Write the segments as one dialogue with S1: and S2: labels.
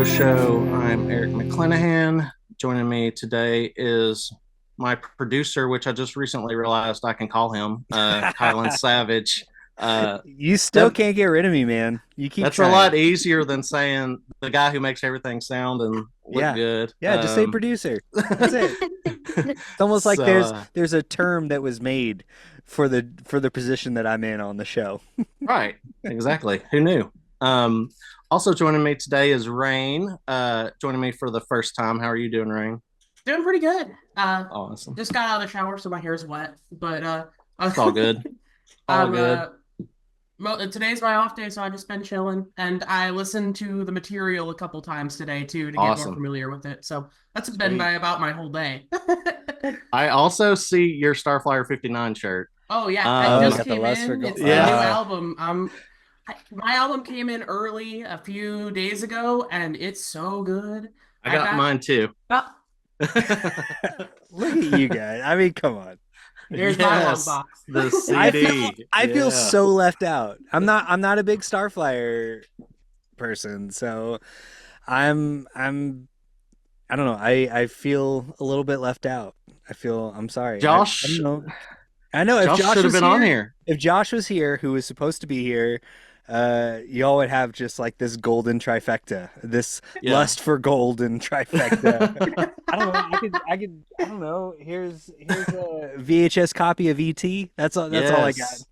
S1: Show. I'm Eric McClanahan. Joining me today is my producer, which I just recently realized I can call him, Kylan Savage.
S2: You still
S1: that
S2: can't get rid of me, man. You keep
S1: that's a
S2: trying.
S1: lot easier than saying the guy who makes everything sound and look
S2: Yeah.
S1: good.
S2: Yeah, just say producer. That's it. It's almost like
S1: so
S2: there's a term that was made for the position that I'm in on the show.
S1: right, exactly. Who knew? Um, Also joining me today is Rain. Joining me for the first time. How are you doing, Rain?
S3: Doing pretty good.
S1: Awesome.
S3: Just got out of the shower, so my hair's wet. But
S1: It's all good. All
S3: I'm
S1: good.
S3: today's my off day, so I just been chilling, and I listened to the material a couple times today too to get more
S1: Awesome.
S3: familiar with it. So that's been
S1: Sweet.
S3: by about my whole day.
S1: I also see your Starflyer 59 shirt.
S3: Oh yeah, that
S1: Um,
S2: Oh,
S3: just
S2: got the
S3: came
S2: lust for
S3: in.
S2: gold.
S3: It's the new
S2: Yeah.
S3: album. My album came in early a few days ago, and it's so good.
S1: I
S3: I
S1: got
S3: got.
S1: mine too.
S3: Oh,
S2: Look at you guys. I mean, come on.
S3: there's my long
S1: Yes,
S3: box.
S1: the
S2: I feel
S1: CD.
S2: I feel
S1: Yeah.
S2: so left out. I'm not a big Starflyer person, so I don't know. I feel a little bit left out. I'm sorry. I don't
S1: Josh,
S2: know. I know if
S1: Josh
S2: Josh
S1: should have
S2: was
S1: been on
S2: here,
S1: here.
S2: if Josh was here, who was supposed to be here, y'all would have just like this golden trifecta, this
S1: Yeah,
S2: lust for gold and trifecta. I don't know. I don't know. Here's a VHS copy of ET. That's all I got.
S1: yes,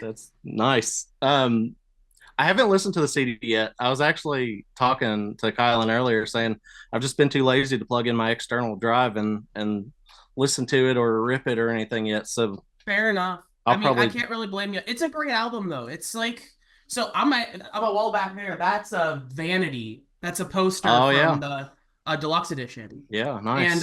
S1: that's nice. I haven't listened to the CD yet. I was actually talking to Kylan earlier, saying I've just been too lazy to plug in my external drive and listen to it or rip it or anything yet. So
S3: Fair enough. I
S1: I'll
S3: mean, I
S1: probably.
S3: can't really blame you. It's a great album though. It's like so I'm a wall back there. That's a Vanity. That's a poster
S1: Oh
S3: from
S1: yeah,
S3: the deluxe edition.
S1: yeah,
S3: And
S1: nice.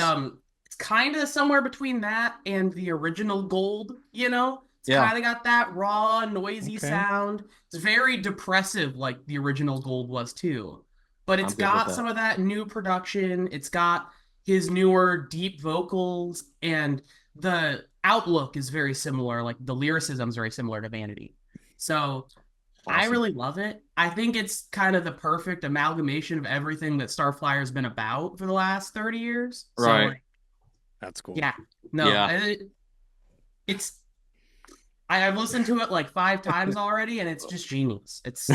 S3: it's kind of somewhere between that and the original Gold, you know? It's
S1: Yeah,
S3: kind of got that raw, noisy
S2: Okay.
S3: sound. It's very depressive like the original Gold was too. But
S1: I'm
S3: it's
S1: good with
S3: got
S1: that.
S3: some of that new production. It's got his newer deep vocals, and the outlook is very similar. Like the lyricism is very similar to Vanity. So I
S1: Awesome.
S3: really love it. I think it's kind of the perfect amalgamation of everything that Starflyer's been about for the last 30 years. So
S1: Right.
S3: like,
S2: That's cool.
S3: yeah, no,
S1: Yeah.
S3: it's I've listened to it like 5 times already, and it's just genius. It's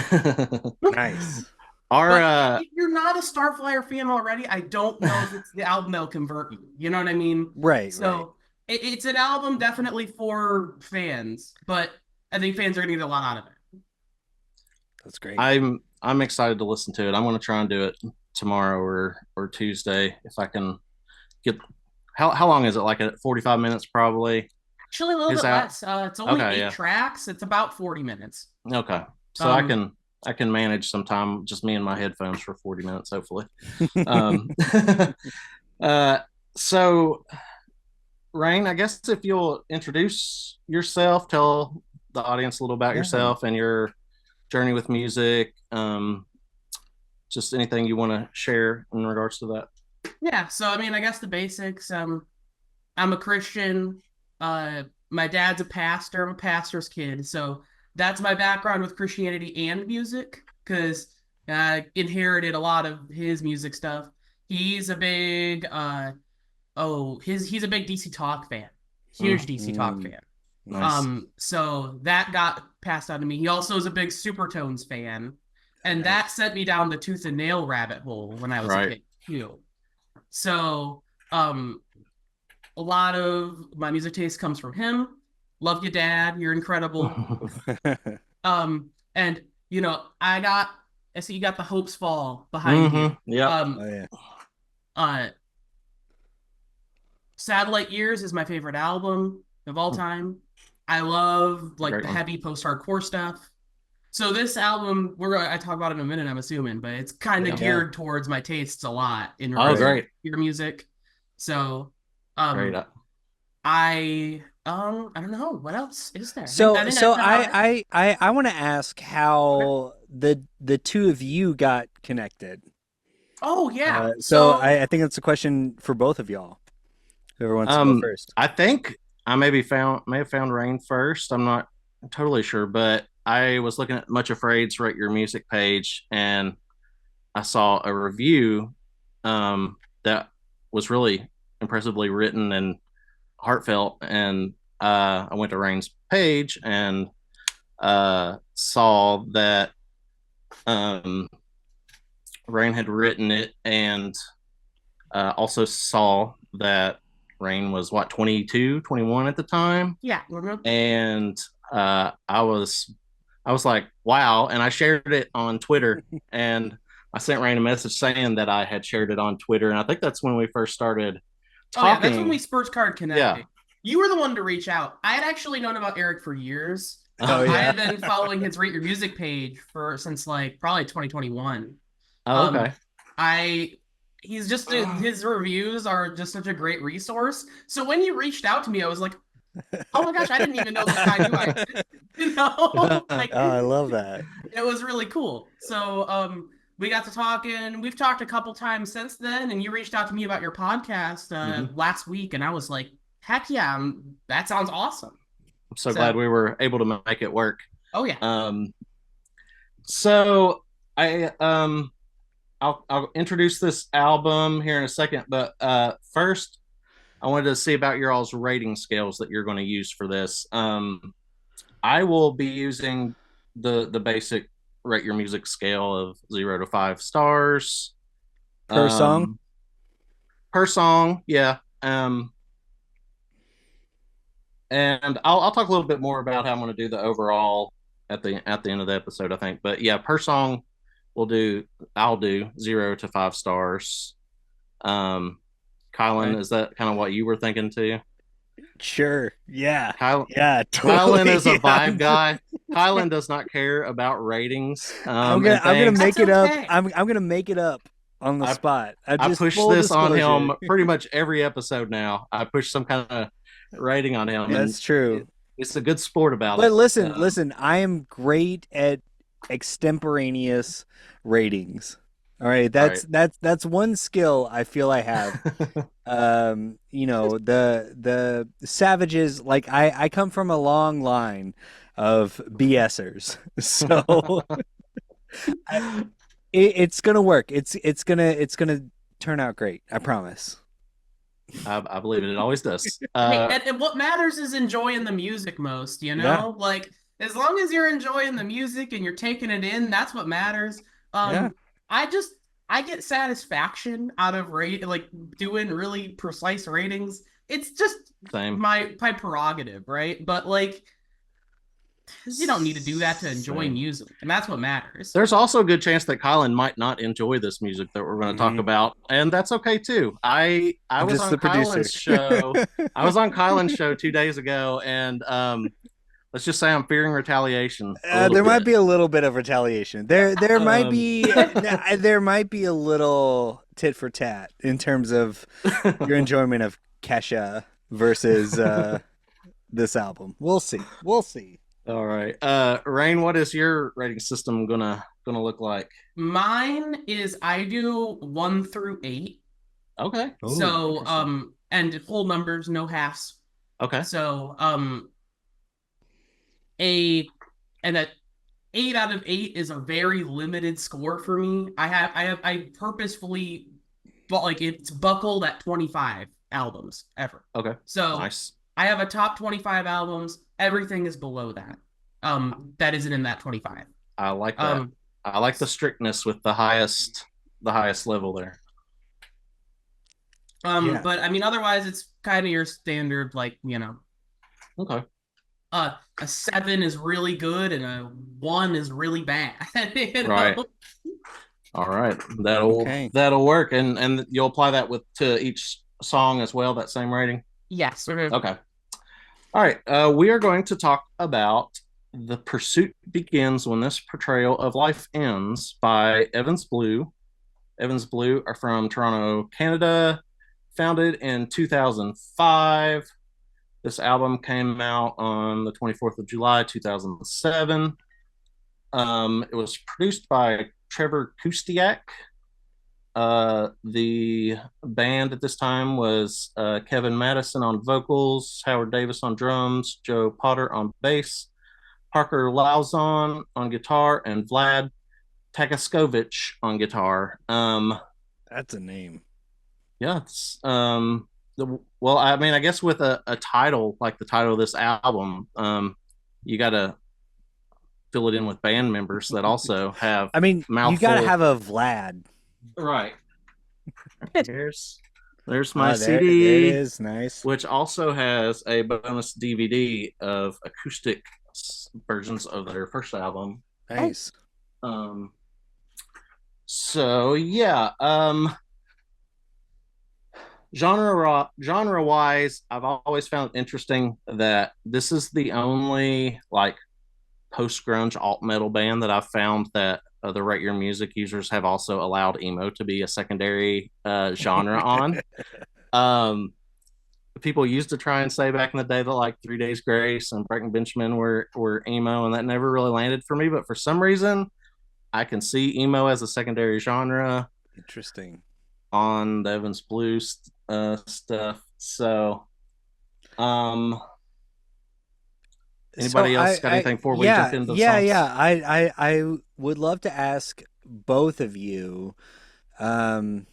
S2: Nice.
S1: Our
S3: but if you're not a Starflyer fan already, I don't know if it's the album that'll convert you. You know what I mean?
S2: Right.
S3: So it's an album definitely for fans, but I think fans are gonna get a lot out of it.
S2: That's great.
S1: I'm excited to listen to it. I'm going to try and do it tomorrow or Tuesday if I can get. How long is it? Like 45 minutes probably.
S3: Actually, a little
S1: Is
S3: bit
S1: that
S3: less. It's only
S1: okay?
S3: eight
S1: Yeah.
S3: tracks. It's about 40 minutes.
S1: Okay. So
S3: Um,
S1: I can manage some time just me and my headphones for 40 minutes hopefully. Um, uh, so Rain, I guess if you'll introduce yourself, tell the audience a little about
S2: Yeah.
S1: yourself and your journey with music. Just anything you want to share in regards to that.
S3: yeah, so I mean, I guess the basics. I'm a Christian. My dad's a pastor. I'm a pastor's kid, so that's my background with Christianity and music because I inherited a lot of his music stuff. He's a big he's a big DC Talk fan, huge
S1: Mm,
S3: DC Talk
S2: Mm,
S3: fan.
S1: nice.
S3: So that got passed on to me. He also is a big Supertones fan, and
S2: nice.
S3: that sent me down the tooth and nail rabbit hole when I was a
S1: Right.
S3: kid too. So, a lot of my music taste comes from him. Love you, Dad. You're incredible. And I see you got the Hopes Fall behind you.
S1: Yep.
S2: Oh yeah.
S3: Uh, Satellite Years is my favorite album of all time. I love like
S1: Great
S3: the
S1: one.
S3: heavy post-hardcore stuff. So this album, I talk about it in a minute, I'm assuming, but it's kind of
S1: Yeah.
S3: geared towards my tastes a lot in
S1: Oh,
S3: regards to
S1: great.
S3: your music. So,
S1: Great.
S3: I don't know what else is there. I
S2: So
S3: think
S2: so
S3: that's about it.
S2: I want to ask
S3: Okay.
S2: how the two of you got connected.
S3: Oh yeah.
S2: So
S3: So
S2: I think it's a question for both of y'all. Whoever wants to go first.
S1: I think I may have found Rain first. I'm not totally sure, but I was looking at Much Afraid's Write Your Music page, and I saw a review that was really impressively written and heartfelt, and I went to Rain's page and saw that um, Rain had written it, and also saw that Rain was what, 22, 21 at the time.
S3: Yeah.
S1: And I was like, wow. And I shared it on Twitter, and I sent Rain a message saying that I had shared it on Twitter. And I think that's when we first started
S3: Oh yeah, that's when we
S1: talking.
S3: first card
S1: Yeah.
S3: connected. You were the one to reach out. I had actually known about Eric for years.
S2: Oh,
S3: I
S2: yeah.
S3: had been following his Rate Your Music page for since like probably 2021.
S1: Oh,
S3: Um,
S1: okay.
S3: I he's just his reviews are just such a great resource. So when you reached out to me, I was like, oh my gosh, I didn't even know this guy knew I existed. You know, like
S2: Oh, I love that.
S3: it was really cool. So we got to talking. We've talked a couple times since then, and you reached out to me about your podcast last week, and I was like, heck yeah, that sounds awesome.
S1: I'm so glad we were able to make it work.
S3: Oh yeah.
S1: So I'll introduce this album here in a second, but first I wanted to see about your all's rating scales that you're going to use for this. I will be using the basic rate your music scale of 0 to 5 stars
S2: Per song.
S1: Per song, yeah. And I'll talk a little bit more about how I'm going to do the overall at the end of the episode, I think. But yeah, per song, I'll do 0 to 5 stars. Kylan,
S2: Right.
S1: is that kind of what you were thinking too?
S2: Sure. Yeah.
S1: Yeah,
S2: Totally.
S1: Kylan is a vibe guy. Kylan does not care about ratings.
S2: I'm gonna make it up.
S3: okay.
S2: I'm gonna make it up on the spot.
S1: I push this on him pretty much every episode now. I push some kind of rating on him.
S2: That's true.
S1: It's a good sport about it.
S2: But listen, I am great at extemporaneous ratings. All right, that's one skill I feel I have. The savages, like I come from a long line of BSers, so it's gonna work. It's gonna turn out great. I promise.
S1: I believe it. It always does.
S3: And what matters is enjoying the music most, you know?
S2: Yeah.
S3: Like, as long as you're enjoying the music and you're taking it in, that's what matters.
S2: Yeah.
S3: I get satisfaction out of like doing really precise ratings. It's just
S1: Same.
S3: my prerogative, right? But like, you don't need to do that to enjoy music, and that's what matters.
S1: There's also a good chance that Kylan might not enjoy this music that we're going to talk about, and that's okay too. I was on Kylan's show. I was on Kylan's show 2 days ago, and let's just say I'm fearing retaliation.
S2: There might be a little bit of retaliation. There might be a little tit for tat in terms of your enjoyment of Kesha versus this album. We'll see.
S1: All right. Rain, what is your rating system gonna look like?
S3: Mine is I do 1 through 8.
S1: Okay.
S3: Ooh, so and whole numbers, no halves.
S1: Okay.
S3: So a 8 out of 8 is a very limited score for me. I purposefully it's buckled at 25 albums ever.
S1: Okay.
S3: So
S1: nice.
S3: I have a top 25 albums. Everything is below that. That isn't in that 25.
S1: I like that. I like the strictness with the highest level there.
S3: But I mean, otherwise, it's kind of your standard, like, you know.
S1: Okay.
S3: A 7 is really good, and a 1 is really bad. You know?
S1: Right. All right. That'll work, and you'll apply that to each song as well. That same rating.
S3: Yes.
S1: Okay. All right. We are going to talk about "The Pursuit Begins When This Portrayal of Life Ends" by Evans Blue. Evans Blue are from Toronto, Canada, founded in 2005. This album came out on the 24th of July, 2007. It was produced by Trevor Kustiak. The band at this time was Kevin Madison on vocals, Howard Davis on drums, Joe Potter on bass, Parker Lauzon on guitar, and Vlad Takaskovich on guitar.
S2: That's a name.
S1: Yeah, it's well, I mean, I guess with a title like the title of this album, you got to fill it in with band members that also have
S2: I mean, you got to
S1: mouthful.
S2: have a Vlad.
S1: Right. There's my
S2: Oh, there it
S1: CD,
S2: is. Nice.
S1: which also has a bonus DVD of acoustic versions of their first album.
S2: Nice.
S1: Um, so yeah, genre wise, I've always found interesting that this is the only like post grunge alt metal band that I've found that the Rate Your Music users have also allowed emo to be a secondary genre on. Um, People used to try and say back in the day that like 3 Days Grace and Breaking Benjamin were emo, and that never really landed for me. But for some reason, I can see emo as a secondary genre
S2: Interesting.
S1: on the Evans Blues stuff. So, um,
S2: So
S1: anybody else got anything before we jump
S2: yeah,
S1: into the
S2: yeah,
S1: songs?
S2: yeah. I would love to ask both of you. Um,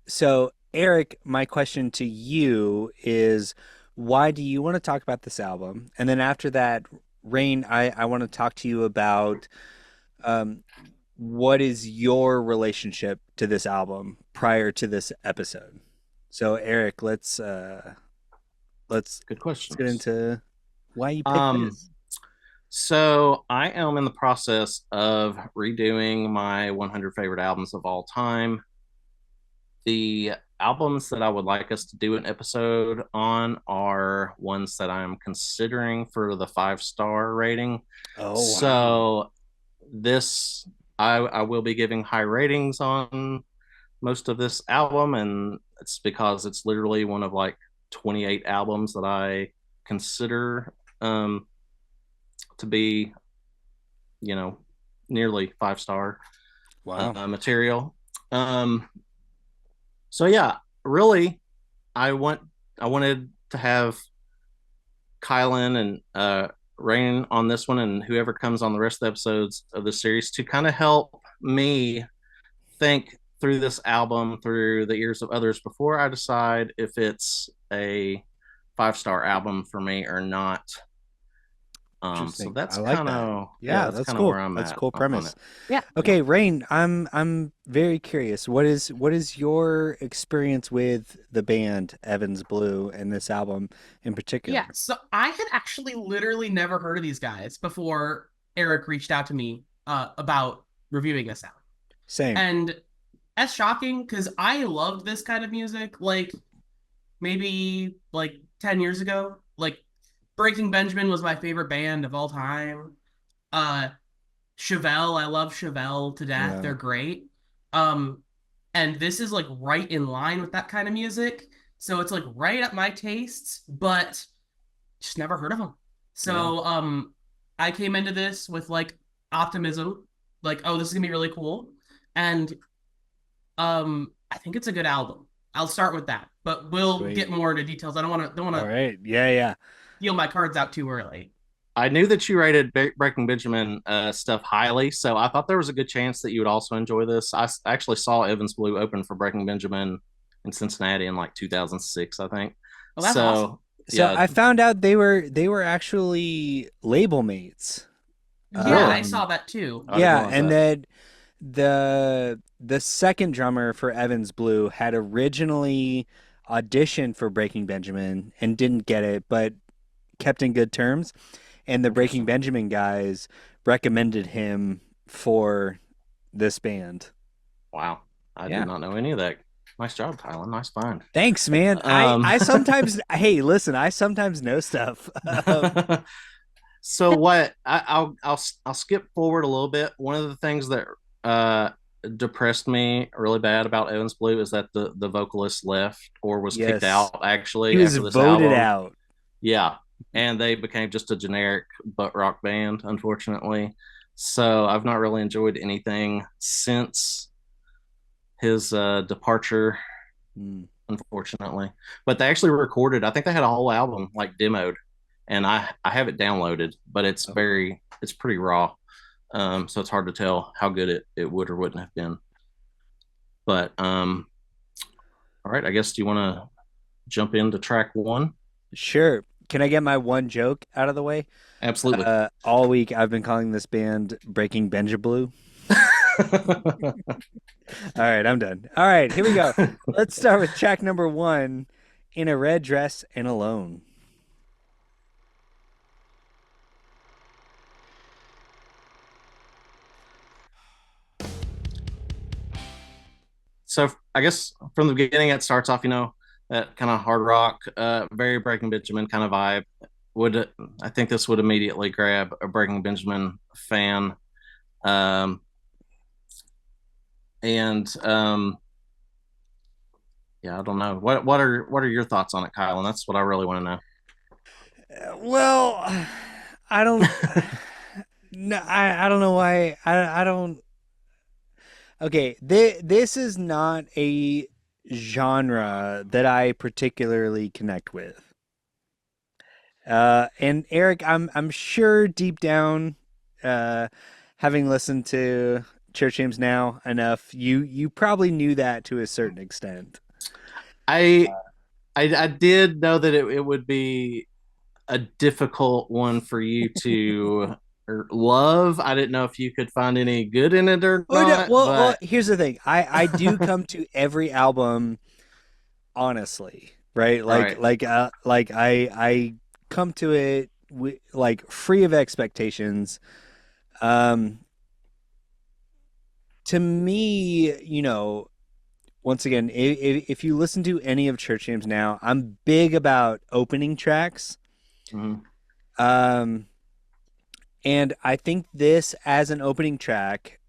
S2: so Eric, my question to you is, why do you want to talk about this album? And then after that, Rain, I want to talk to you about um, what is your relationship to this album prior to this episode. So Eric, let's
S1: Good
S2: let's get
S1: questions.
S2: into why you picked
S1: Um,
S2: this.
S1: so I am in the process of redoing my 100 favorite albums of all time. The albums that I would like us to do an episode on are ones that I'm considering for the 5-star rating.
S2: Oh wow.
S1: So this I will be giving high ratings on most of this album, and it's because it's literally one of like 28 albums that I consider to be, you know, nearly 5-star
S2: Wow.
S1: material. Um, so yeah, really, I want I wanted to have Kylan and Rain on this one, and whoever comes on the rest of the episodes of the series to kind of help me think through this album through the ears of others before I decide if it's a 5-star album for me or not. So
S2: Interesting. I
S1: that's
S2: like
S1: kind
S2: that.
S1: of yeah,
S2: Yeah,
S1: that's
S2: that's
S1: kind of
S2: cool.
S1: where I'm
S2: That's a
S1: at
S2: cool
S1: on
S2: premise.
S1: it.
S3: Yeah.
S1: Yeah.
S2: Okay, Rain, I'm very curious. What is your experience with the band Evans Blue and this album in
S3: Yeah.
S2: particular?
S3: So I had actually literally never heard of these guys before Eric reached out to me about reviewing this album.
S2: Same.
S3: And that's shocking because I loved this kind of music like maybe like 10 years ago. Like Breaking Benjamin was my favorite band of all time. Uh Chevelle, I love Chevelle to death.
S2: Yeah.
S3: They're great. Um and this is like right in line with that kind of music. So it's like right up my tastes, but just never heard of them.
S2: Yeah.
S3: So I came into this with like optimism, like, oh, this is gonna be really cool. And I think it's a good album. I'll start with that, but we'll get
S2: Sweet.
S3: more into details. I don't want
S2: All
S3: to
S2: right. Yeah, yeah.
S3: deal my cards out too early.
S1: I knew that you rated Breaking Benjamin stuff highly, so I thought there was a good chance that you would also enjoy this. Actually saw Evans Blue open for Breaking Benjamin in Cincinnati in like 2006, I think.
S3: Well, that's awesome.
S1: So
S2: So
S1: yeah,
S2: I found out they were actually label mates.
S3: Yeah,
S1: really,
S3: I
S2: Um,
S3: saw that too.
S1: I didn't
S2: yeah,
S1: realize
S2: and
S1: that.
S2: then the second drummer for Evans Blue had originally auditioned for Breaking Benjamin and didn't get it, but kept in good terms. And the Breaking
S1: Interesting.
S2: Benjamin guys recommended him for this band.
S1: Wow, I did
S2: Yeah.
S1: not know any of that. Nice job, Kylan. Nice find.
S2: Thanks, man. I
S1: Um,
S2: I sometimes hey, listen, I sometimes know stuff.
S1: so what? I'll skip forward a little bit. One of the things that uh depressed me really bad about Evans Blue is that the vocalist left or was kicked
S2: Yes.
S1: out
S2: He
S1: actually
S2: was
S1: after this
S2: voted
S1: album.
S2: out.
S1: Yeah, and they became just a generic butt rock band, unfortunately. So I've not really enjoyed anything since his departure,
S2: Mm.
S1: unfortunately. But they actually recorded. I think they had a whole album like demoed, and I have it downloaded, but
S2: Oh.
S1: it's pretty raw. So it's hard to tell how good it would or wouldn't have been. But all right, I guess do you want to jump into track one?
S2: Sure. Can I get my one joke out of the way?
S1: Absolutely.
S2: All week I've been calling this band Breaking Benja Blue. All right, I'm done. All right, here we go. Let's start with track number one, In a Red Dress and Alone.
S1: So I guess from the beginning, it starts off, that kind of hard rock, very Breaking Benjamin kind of vibe. Would I think this would immediately grab a Breaking Benjamin fan, um, and yeah, I don't know. What are your thoughts on it, Kyle? And that's what I really want to know.
S2: Well, I don't. No, I don't know why. I don't. Okay, this is not a genre that I particularly connect with. And Eric, I'm sure deep down, uh, having listened to Church Hymns Now enough, you probably knew that to a certain extent.
S1: I I did know that it would be a difficult one for you to love. I didn't know if you could find any good in it or
S2: Oh no,
S1: not,
S2: well,
S1: but
S2: here's the thing. I do come to every album honestly, right? Like
S1: right.
S2: like uh like I come to it like free of expectations. Um, to me, once again, if you listen to any of Church Hymns Now, I'm big about opening tracks.
S1: Mhm.
S2: Um, and I think this as an opening track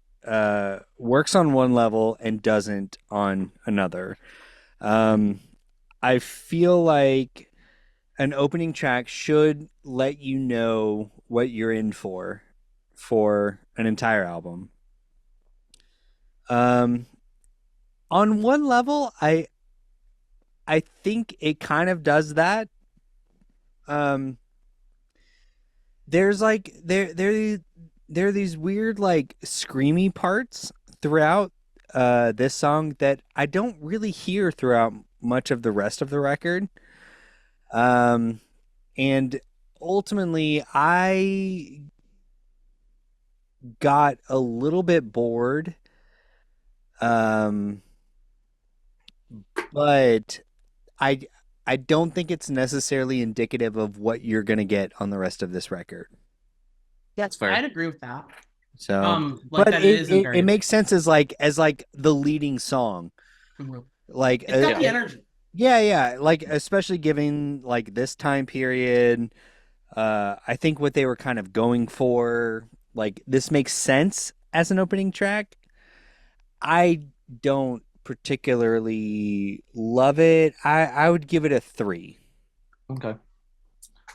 S2: works on one level and doesn't on another. Um, I feel like an opening track should let you know what you're in for an entire album. Um, on one level, I think it kind of does that. Um, there's like there are these weird like screamy parts throughout this song that I don't really hear throughout much of the rest of the record. Um, and ultimately, I got a little bit bored. Um, but I I don't think it's necessarily indicative of what you're gonna get on the rest of this record.
S1: That's
S3: I'd
S1: fair.
S3: agree with that.
S1: Um,
S3: Like
S2: But
S3: that it isn't
S2: it
S3: very.
S2: makes sense as like the leading song. Like
S3: It's got the
S1: yeah.
S3: energy.
S2: yeah, like especially given like this time period, I think what they were kind of going for, like this makes sense as an opening track. I don't particularly love it. I would give it a 3.
S1: Okay.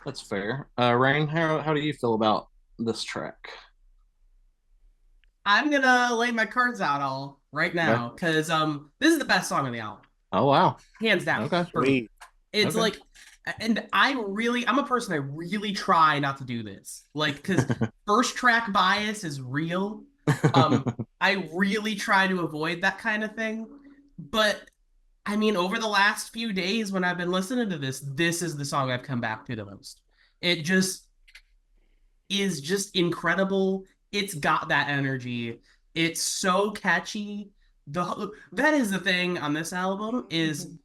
S1: That's fair. Rain, how do you feel about this track?
S3: I'm gonna lay my cards out all right
S1: Okay.
S3: now because this is the best song on the album,
S1: Oh wow.
S3: hands down
S1: Okay.
S3: for me.
S2: Sweet.
S3: It's
S1: Okay.
S3: like, and I'm a person I really try not to do this, like because first track bias is real. I really try to avoid that kind of thing, but I mean, over the last few days when I've been listening to this is the song I've come back to the most. It just is just incredible. It's got that energy. It's so catchy. That is the thing on this album is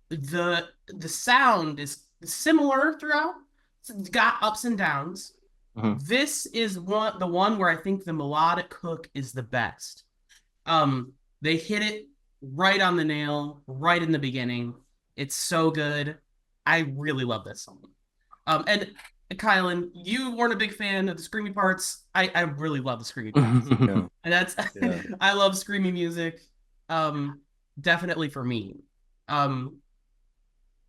S3: the sound is similar throughout. It's got ups and downs.
S1: Mhm.
S3: This is the one where I think the melodic hook is the best. Um, they hit it right on the nail, right in the beginning. It's so good. I really love this song. And Kylan, you weren't a big fan of the screamy parts. I really love the screamy parts,
S2: Yeah.
S3: and that's
S2: Yeah.
S3: I love screamy music. Um, definitely for me. Um,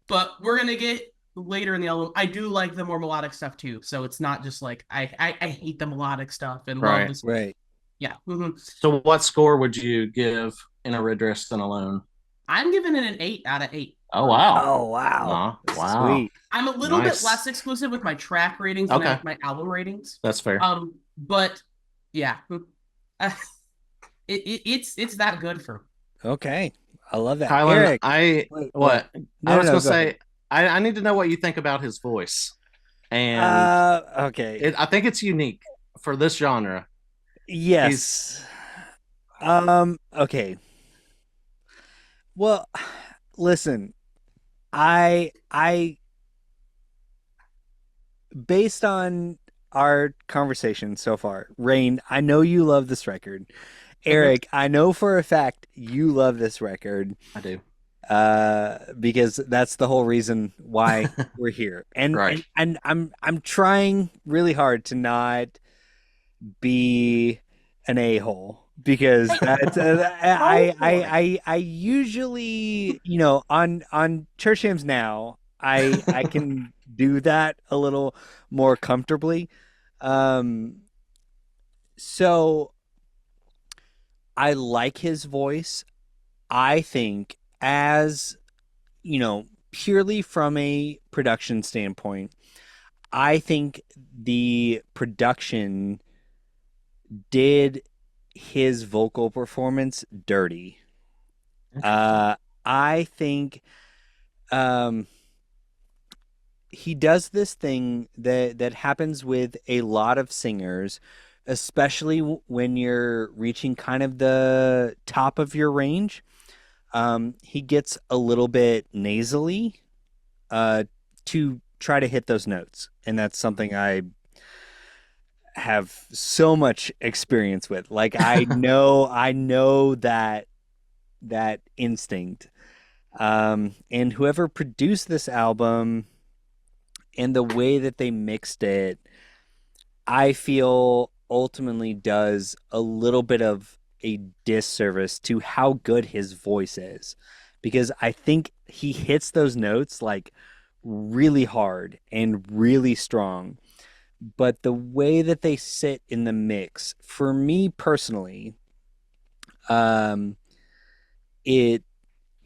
S3: but we're gonna get later in the album. I do like the more melodic stuff too. So it's not just like I hate the melodic stuff and love
S1: Right.
S3: this.
S2: Right.
S3: Yeah. Mhm.
S1: So what score would you give In a Red Dress and Alone?
S3: I'm giving it an 8 out of 8.
S1: Oh wow.
S2: Oh wow.
S1: Aw, wow.
S2: Sweet.
S3: I'm a little bit
S1: Nice.
S3: less exclusive with my track ratings than I
S1: Okay.
S3: with my album ratings.
S1: That's fair.
S3: But yeah, uh, it's that good for me.
S2: Okay. I love that.
S1: Kylan,
S2: Eric.
S1: I
S2: Wait, what?
S1: what I
S2: No, no,
S1: was
S2: no,
S1: gonna
S2: go ahead.
S1: say, I need to know what you think about his voice, and
S2: Okay.
S1: I think it's unique for this genre. He's
S2: Yes. Okay. Well, listen, I based on our conversation so far, Rain, I know you love this record.
S1: Mhm.
S2: Eric, I know for a fact you love this record.
S1: I do.
S2: Because that's the whole reason why we're here. And
S1: Right.
S2: I'm trying really hard to not be an a-hole because
S3: Hey,
S2: that's
S3: go for it.
S2: I usually, on Church Hymns Now, I can do that a little more comfortably. Um so I like his voice. I think as purely from a production standpoint, I think the production did his vocal performance dirty.
S1: Interesting.
S2: Uh, I think um, he does this thing that happens with a lot of singers, especially when you're reaching kind of the top of your range. He gets a little bit nasally uh, to try to hit those notes, and that's something I have so much experience with. Like I know that instinct. And whoever produced this album and the way that they mixed it, I feel ultimately does a little bit of a disservice to how good his voice is. Because I think he hits those notes like really hard and really strong. But the way that they sit in the mix, for me personally, um, it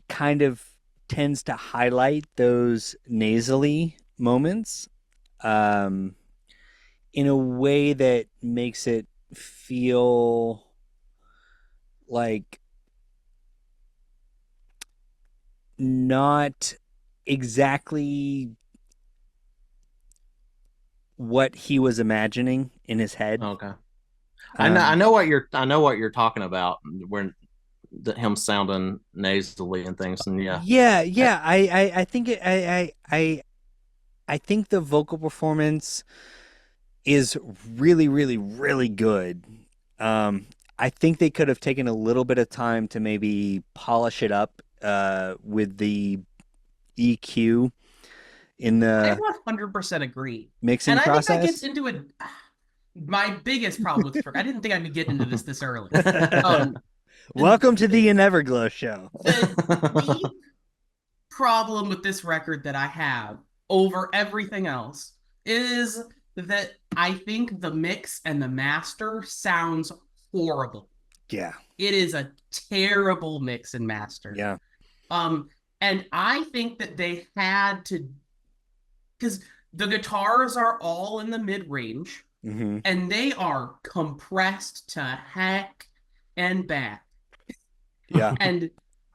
S2: kind of tends to highlight those nasally moments um, in a way that makes it feel like not exactly what he was imagining in his head.
S1: Okay. I
S2: Um,
S1: know what you're talking about. Where him sounding nasally and things, and yeah,
S2: yeah,
S1: I,
S2: yeah. I think I think the vocal performance is really, really, really good. Um, I think they could have taken a little bit of time to maybe polish it up with the EQ in
S3: I
S2: the
S3: 100% agree.
S2: mixing
S3: And I think that gets
S2: process.
S3: into it. My biggest problem with Frick, I didn't think I could get into this early. Um,
S2: Welcome to the Everglow show.
S3: the deep problem with this record that I have over everything else is that I think the mix and the master sounds horrible.
S2: Yeah,
S3: It is a terrible mix and master.
S2: yeah.
S3: Um, and I think that they had to, because the guitars are all in the mid range
S2: Hmm.
S3: and they are compressed to heck and back.
S2: Yeah,
S3: And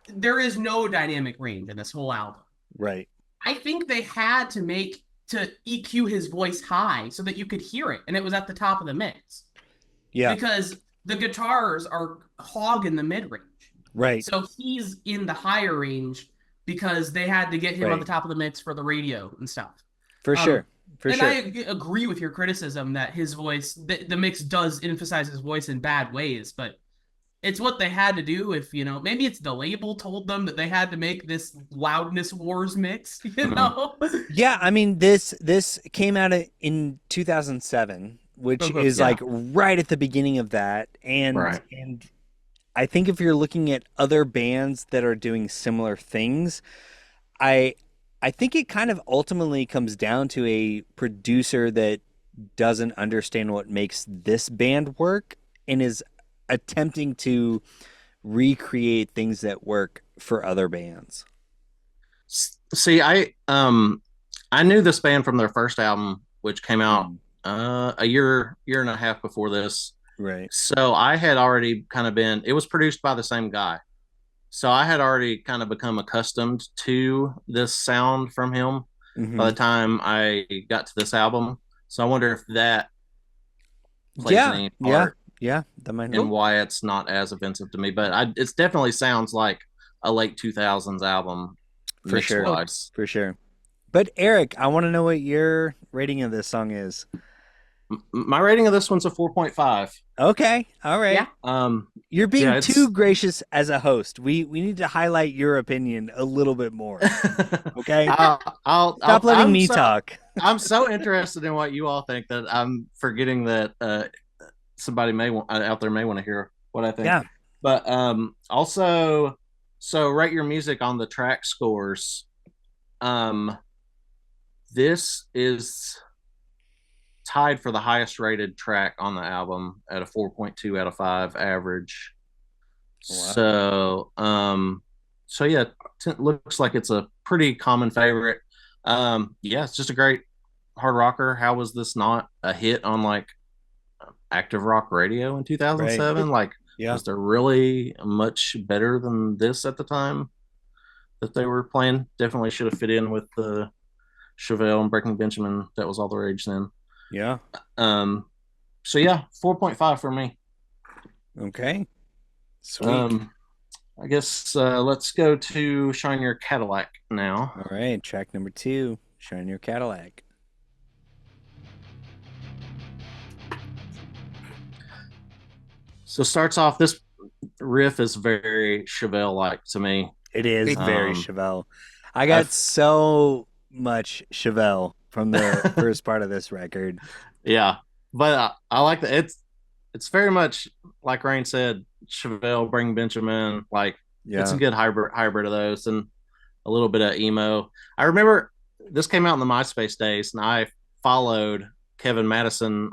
S3: there is no dynamic range in this whole album.
S2: right.
S3: I think they had to make to EQ his voice high so that you could hear it and it was at the top of the mix
S2: Yeah,
S3: because the guitars are hog in the mid range.
S2: right,
S3: So he's in the higher range because they had to get him on the
S2: right.
S3: top of the mix for the radio and stuff.
S2: For
S3: Um,
S2: sure, for
S3: and I
S2: sure.
S3: agree with your criticism that his voice, the mix does emphasize his voice in bad ways, but it's what they had to do. If maybe it's the label told them that they had to make this loudness wars mix.
S1: Mhm.
S2: Yeah, I mean this came out in 2007, which
S3: Okay,
S2: is like
S1: Yeah,
S2: right at the beginning of that, and
S1: right.
S2: and I think if you're looking at other bands that are doing similar things, I I think it kind of ultimately comes down to a producer that doesn't understand what makes this band work and is attempting to recreate things that work for other bands.
S1: See, I knew this band from their first album, which came out
S2: Mm.
S1: a year and a half before this.
S2: Right.
S1: So I had already kind of been. It was produced by the same guy. So I had already kind of become accustomed to this sound from him by
S2: Hmm.
S1: the time I got to this album. So I wonder if that plays
S2: Yeah,
S1: any
S2: yeah,
S1: part
S2: yeah. That might
S1: in
S2: help.
S1: why it's not as offensive to me. But it definitely sounds like a late 2000s album
S2: For
S1: mix
S2: sure.
S3: Oh,
S1: wise.
S2: For sure. But Eric, I want to know what your rating of this song is.
S1: My rating of this one's a 4.5.
S2: Okay. All
S3: yeah.
S2: right.
S1: Um,
S2: You're being
S1: yeah,
S2: too
S1: it's
S2: gracious as a host. We need to highlight your opinion a little bit more. Okay? Stop letting me talk.
S1: I'm so interested in what you all think that I'm forgetting that somebody may want out there may want to hear what I think.
S2: Yeah.
S1: But also, so rate your music on the track scores. Um, this is tied for the highest rated track on the album at a 4.2 out of 5 average.
S2: Wow.
S1: So yeah, looks like it's a pretty common favorite. Yeah, it's just a great hard rocker. How was this not a hit on like active rock radio in
S2: Right.
S1: 2007? Like,
S2: Yeah.
S1: was there really much better than this at the time that they were playing? Definitely should have fit in with the Chevelle and Breaking Benjamin. That was all the rage then.
S2: Yeah.
S1: Um, so yeah, 4.5 for me.
S2: Okay. Sweet.
S1: Um, I guess let's go to Shine Your Cadillac now.
S2: All right. Track number 2, Shine Your Cadillac.
S1: So starts off this riff is very Chevelle like to me.
S2: It is very
S1: Um,
S2: Chevelle. I got
S1: I've
S2: so much Chevelle from the first part of this record.
S1: yeah, but I like that. It's very much like Rain said, Chevelle, Bring Benjamin. Like it's a
S2: Yeah.
S1: good hybrid of those, and a little bit of emo. I remember this came out in the MySpace days, and I followed Kevin Madison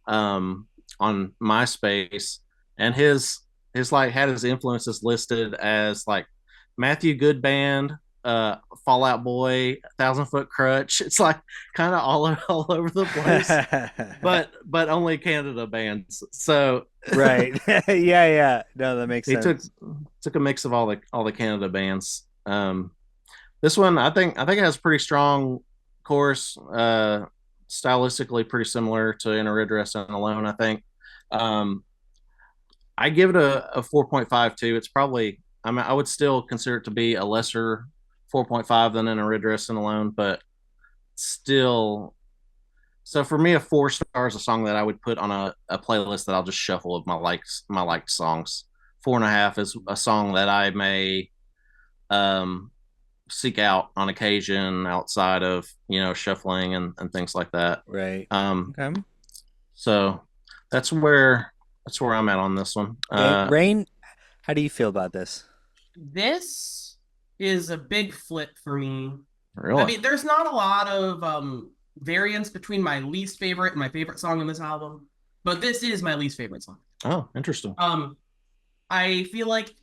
S1: um on MySpace, and his like had his influences listed as like Matthew Good Band, Fallout Boy, Thousand Foot Crutch. It's like kind of all over the place, but only Canada bands. So
S2: Right. Yeah, yeah. No, that makes
S1: he
S2: sense.
S1: took a mix of all the Canada bands. This one I think it has pretty strong chorus, stylistically pretty similar to In a Red Dress and Alone. I think. Um, I give it a 4.5 too. It's probably I mean I would still consider it to be a lesser 4.5 than In a Red Dress and Alone, but still. So for me, a 4 star is a song that I would put on a playlist that I'll just shuffle of my liked songs. 4.5 is a song that I may um, seek out on occasion outside of shuffling and things like that.
S2: Right.
S1: Um,
S2: Okay.
S1: so that's where I'm at on this one.
S2: And Rain, how do you feel about this?
S3: This is a big flip for me. I
S1: Really?
S3: mean, there's not a lot of variance between my least favorite and my favorite song on this album, but this is my least favorite song.
S1: Oh, interesting.
S3: I feel like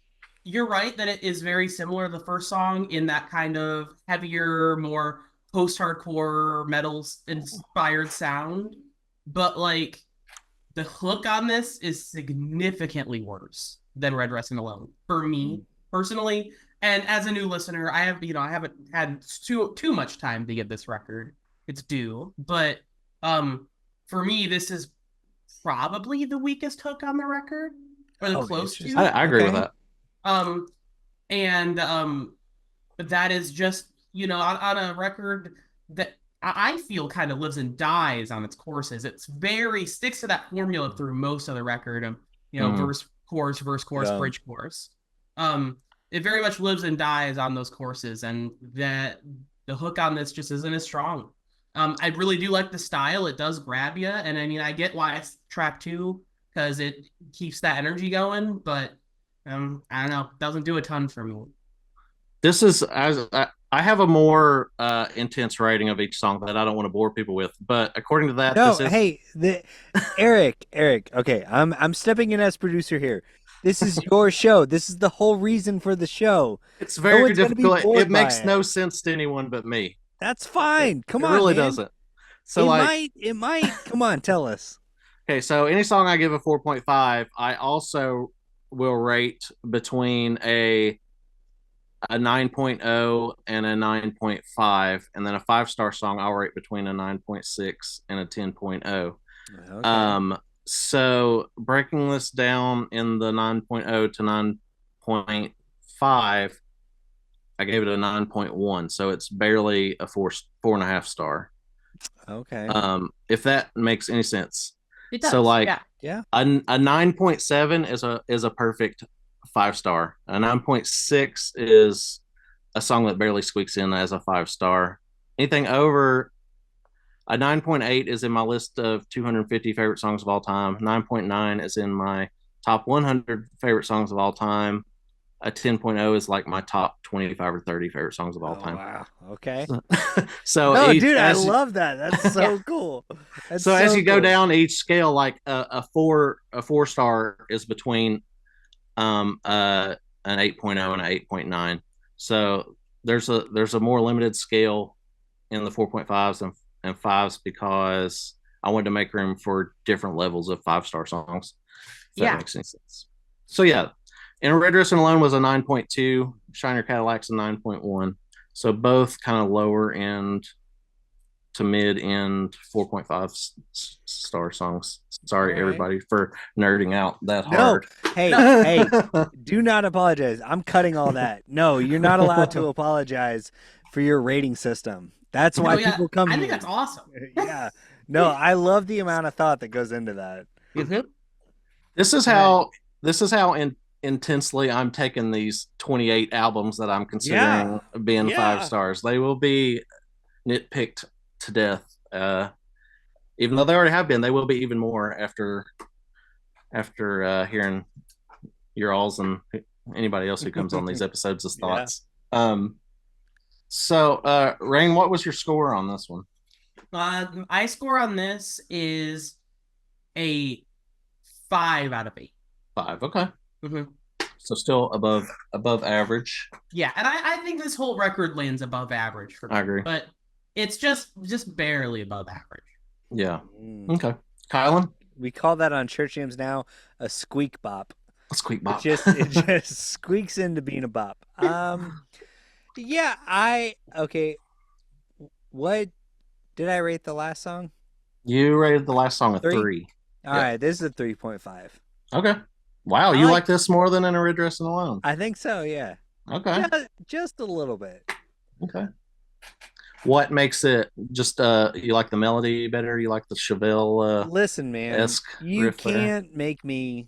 S3: you're right that it is very similar to the first song in that kind of heavier, more post-hardcore metals inspired sound, but like the hook on this is significantly worse than Red Dressing Alone for me personally. And as a new listener, I haven't had too much time to get this record. It's due, but for me, this is probably the weakest hook on the record, or the
S2: Oh,
S3: close
S2: interesting.
S3: to.
S1: I agree with
S2: Okay.
S1: that.
S3: Um, and that is just on a record that I feel kind of lives and dies on its courses. It's very sticks to that formula through most of the record.
S1: Mhm.
S3: Verse, chorus,
S2: Yeah.
S3: bridge, chorus. It very much lives and dies on those courses, and that the hook on this just isn't as strong. I really do like the style; it does grab you, and I mean, I get why it's track 2 because it keeps that energy going, but I don't know, doesn't do a ton for me.
S1: This is as I have a more intense rating of each song that I don't want to bore people with, but according to that,
S2: No,
S1: this is
S2: hey, the Eric. Okay, I'm stepping in as producer here. This is your show. This is the whole reason for the show.
S1: it's
S2: No
S1: very
S2: one's gonna be
S1: difficult. It
S2: bored by
S1: makes
S2: it.
S1: no sense to anyone but me.
S2: That's
S1: It
S2: fine. Come
S1: it
S2: on,
S1: really
S2: man.
S1: doesn't. So like,
S2: It might. Come on, tell us.
S1: okay, so any song I give a 4.5, I also will rate between a 9.0 and a 9.5, and then a 5-star song I'll rate between a 9.6 and a 10.0.
S2: Okay.
S1: So breaking this down in the 9.0 to 9.5, I gave it a 9.1, so it's barely a 4.5 star.
S2: Okay.
S1: If that makes any sense.
S3: It
S1: So
S3: does.
S1: like
S3: Yeah.
S2: Yeah.
S1: a 9.7 is a perfect 5-star. A 9.6 is a song that barely squeaks in as a 5-star. Anything over a 9.8 is in my list of 250 favorite songs of all time. 9.9 is in my top 100 favorite songs of all time. A 10.0 is like my top 25 or 30 favorite songs of all
S2: Oh
S1: time.
S2: wow. Okay.
S1: So
S2: No,
S1: each,
S2: dude, I
S1: as
S2: love that. That's
S3: Yeah.
S2: so cool. That's
S1: so as
S2: so
S1: you go
S2: cool.
S1: down each scale, like a 4-star is between an 8.0 and an 8.9. So there's a more limited scale in the 4.5s and fives because I wanted to make room for different levels of 5-star songs, if that
S3: Yeah.
S1: makes any sense. So yeah, In a Red Dress and Alone was a 9.2, Shiner Cadillac's a 9.1. So both kind of lower end to mid end 4.5 star songs.
S2: All
S1: Sorry,
S2: right.
S1: everybody, for nerding out that
S2: No.
S1: hard.
S2: Hey, hey, do not apologize. I'm cutting all that. No, you're not allowed to apologize for your rating system. That's why
S3: No, yeah.
S2: people come
S3: I think
S2: here.
S3: that's awesome.
S2: Yeah. No, I love the amount of thought that goes into that.
S3: Mhm.
S1: This is
S2: And
S1: how this is how intensely I'm taking these 28 albums that I'm
S2: yeah.
S1: considering being five
S2: Yeah.
S1: stars. They will be nitpicked to death. Even though they already have been, they will be even more after hearing your alls and anybody else who comes on these episodes'
S2: Yeah.
S1: thoughts. Rain, what was your score on this one?
S3: I score on this is a 5 out of 8.
S1: 5. Okay,
S3: Mhm.
S1: so still above average.
S3: Yeah, and I think this whole record lands above average for
S1: I
S3: me,
S1: agree.
S3: but it's just barely above average.
S1: Yeah.
S2: Mm.
S1: Okay, Kylan,
S2: We call that on church hymns now a squeak bop.
S1: squeak
S2: It
S1: bop.
S2: just squeaks into being a bop. Yeah, okay. What did I rate the last song?
S1: You rated the last song a
S2: 3?
S1: 3.
S2: All
S1: Yep.
S2: right, this is a 3.5.
S1: Okay. Wow,
S2: I
S1: you
S2: like
S1: like this more than In a Red Dress and Alone.
S2: I think so, yeah.
S1: Okay.
S2: Just a little bit.
S1: Okay. What makes it just you like the melody better? You like the Chevelle
S2: Listen, man,
S1: esque
S2: you
S1: riff there?
S2: can't make me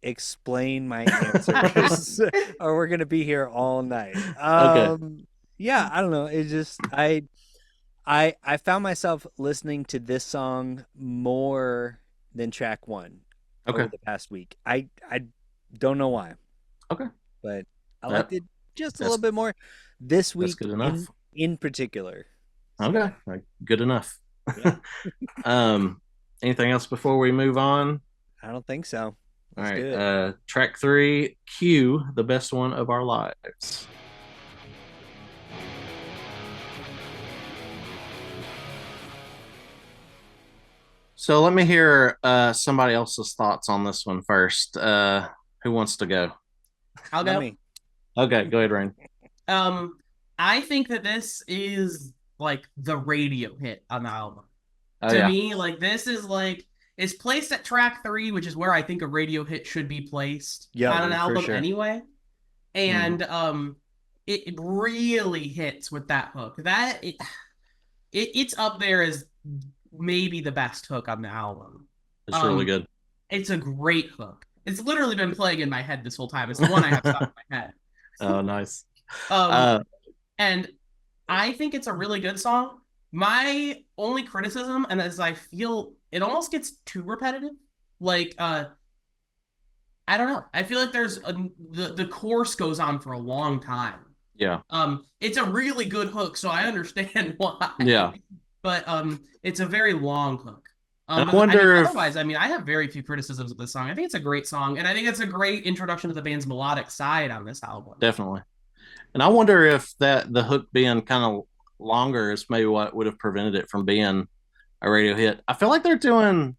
S2: explain my answers or we're gonna be here all night.
S1: Okay.
S2: Yeah, I don't know. It just I found myself listening to this song more than track one over
S1: Okay.
S2: the past week. I don't know why,
S1: Okay.
S2: but I
S1: That
S2: liked it just a little
S1: that's
S2: bit more this
S1: that's
S2: week
S1: good enough.
S2: in particular.
S1: Okay.
S2: So
S1: Good enough.
S2: yeah,
S1: um anything else before we move on?
S2: I don't think so.
S1: All
S2: Let's do
S1: right.
S2: it.
S1: Track 3, Q, the best one of our lives. So let me hear somebody else's thoughts on this one first. Who wants to go?
S3: I'll
S2: Not
S3: go.
S2: me.
S1: Okay, go ahead, Rain.
S3: Um, I think that this is like the radio hit on the album.
S1: Oh
S3: To
S1: yeah.
S3: me, like this is like it's placed at track 3, which is where I think a radio hit should be placed
S2: Yeah,
S3: on an
S2: for
S3: album
S2: sure.
S3: anyway.
S1: Mhm.
S3: And it really hits with that hook. It's up there as maybe the best hook on the album.
S1: It's really
S3: Um,
S1: good.
S3: it's a great hook. It's literally been playing in my head this whole time. It's the one I have stuck in my head.
S1: Oh, nice.
S3: Um,
S1: Uh,
S3: and I think it's a really good song. My only criticism, and as I feel it almost gets too repetitive, like I don't know. I feel like the course goes on for a long time.
S1: yeah,
S3: It's a really good hook, so I understand
S1: yeah.
S3: why. But it's a very long hook.
S1: And I
S3: But I mean,
S1: wonder if
S3: otherwise, I mean, I have very few criticisms of this song. I think it's a great song, and I think it's a great introduction to the band's melodic side on this album.
S1: definitely. And I wonder if that the hook being kind of longer is maybe what would have prevented it from being a radio hit. I feel like they're doing.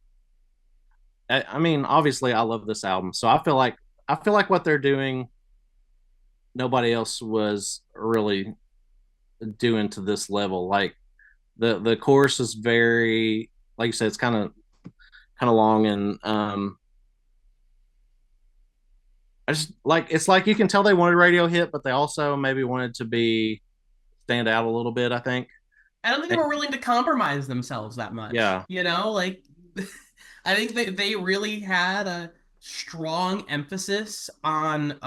S1: I mean, obviously, I love this album, so I feel like what they're doing, nobody else was really doing to this level. Like the chorus is very, like you said, it's kind of long, and I just like it's like you can tell they wanted a radio hit, but they also maybe wanted to be stand out a little bit. I think.
S3: I don't think they
S1: And,
S3: were willing to compromise themselves that much.
S1: yeah,
S3: You know, like I think they really had a strong emphasis on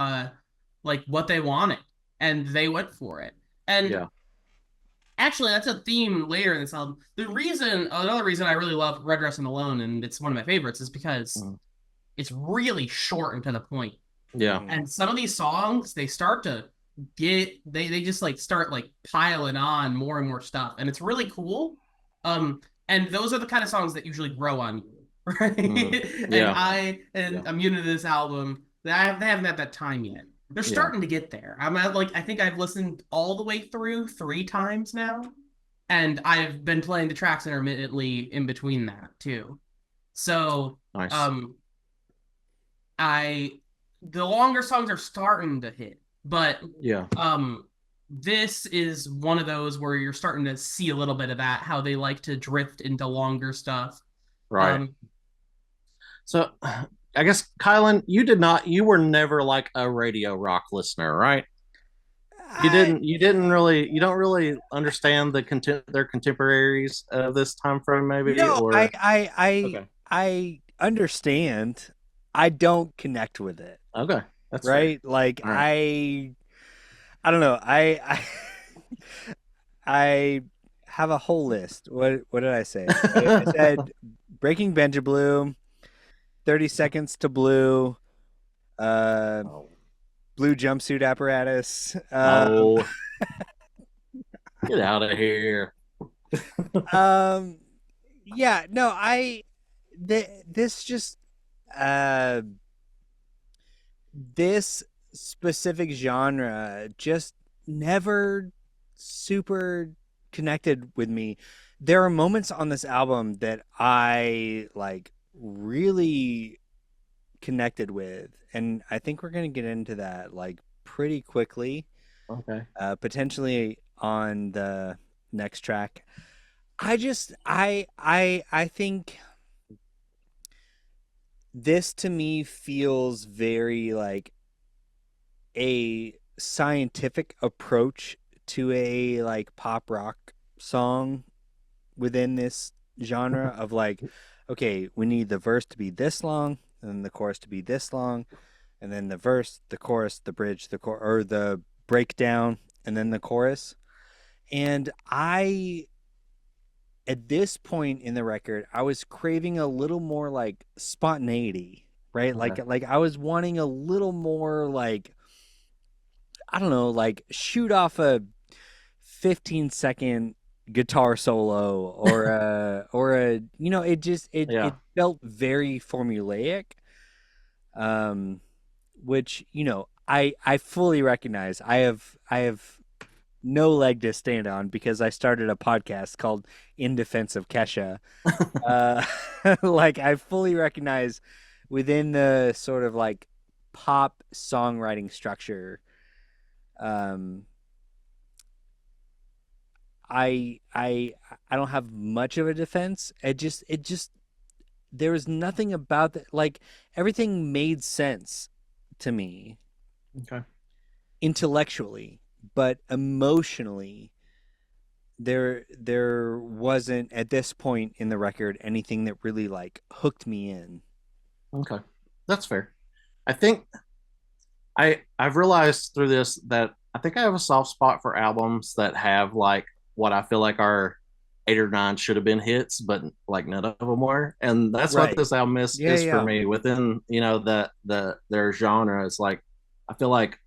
S3: like what they wanted and they went for it. And
S1: yeah,
S3: actually that's a theme later in this album. Another reason I really love Red Dress and Alone and it's one of my favorites is because
S1: mm,
S3: it's really short and to the point.
S1: yeah,
S3: And some of these songs they start to they just like start like piling on more and more stuff and it's really cool. And those are the kind of songs that usually grow on you, right?
S1: mm,
S3: and
S1: yeah,
S3: I
S1: yeah,
S3: and I'm new to this album. They haven't had that time yet. They're
S1: yeah.
S3: starting to get there. I'm at like I think I've listened all the way through 3 times now, and I've been playing the tracks intermittently in between that too. So
S1: Nice.
S3: um I the longer songs are starting to hit, but
S1: Yeah,
S3: um this is one of those where you're starting to see a little bit of that, how they like to drift into longer stuff.
S1: right.
S3: Um
S1: So, I guess Kylan, you were never like a radio rock listener, right?
S2: I
S1: You don't really understand their contemporaries of this time frame, maybe,
S2: no, I
S1: or
S2: I I
S1: okay,
S2: I understand. I don't connect with it,
S1: okay, that's fair.
S2: right? Like
S1: All right.
S2: I don't know. I have a whole list. What did I say? I said Breaking Benjablue, 30 Seconds to Blue, uh,
S1: Oh,
S2: Blue Jumpsuit Apparatus.
S1: no, get out of here.
S2: Um, yeah, no, this just uh this specific genre just never super connected with me. There are moments on this album that I like really connected with, and I think we're going to get into that like pretty quickly,
S1: Okay.
S2: potentially on the next track. I think this to me feels very like a scientific approach to a like pop rock song within this genre of like, okay, we need the verse to be this long and then the chorus to be this long and then the verse, the chorus, the bridge, or the breakdown and then the chorus. And I at this point in the record, I was craving a little more like spontaneity, right?
S1: Okay.
S2: Like I was wanting a little more like I don't know, like shoot off a 15-second guitar solo or a it just
S1: Yeah.
S2: it felt very formulaic, um which I fully recognize. I have no leg to stand on because I started a podcast called In Defense of Kesha. uh like I fully recognize within the sort of like pop songwriting structure, um I don't have much of a defense. It just there was nothing about that, like everything made sense to me
S1: Okay.
S2: intellectually, but emotionally there wasn't at this point in the record anything that really like hooked me in.
S1: Okay. That's fair. I think I've realized through this that I think I have a soft spot for albums that have like what I feel like are 8 or 9 should have been hits, but like none of them were. And that's what
S2: Right.
S1: this album is
S2: Yeah,
S1: is for
S2: yeah.
S1: me within, their genre. It's like I feel like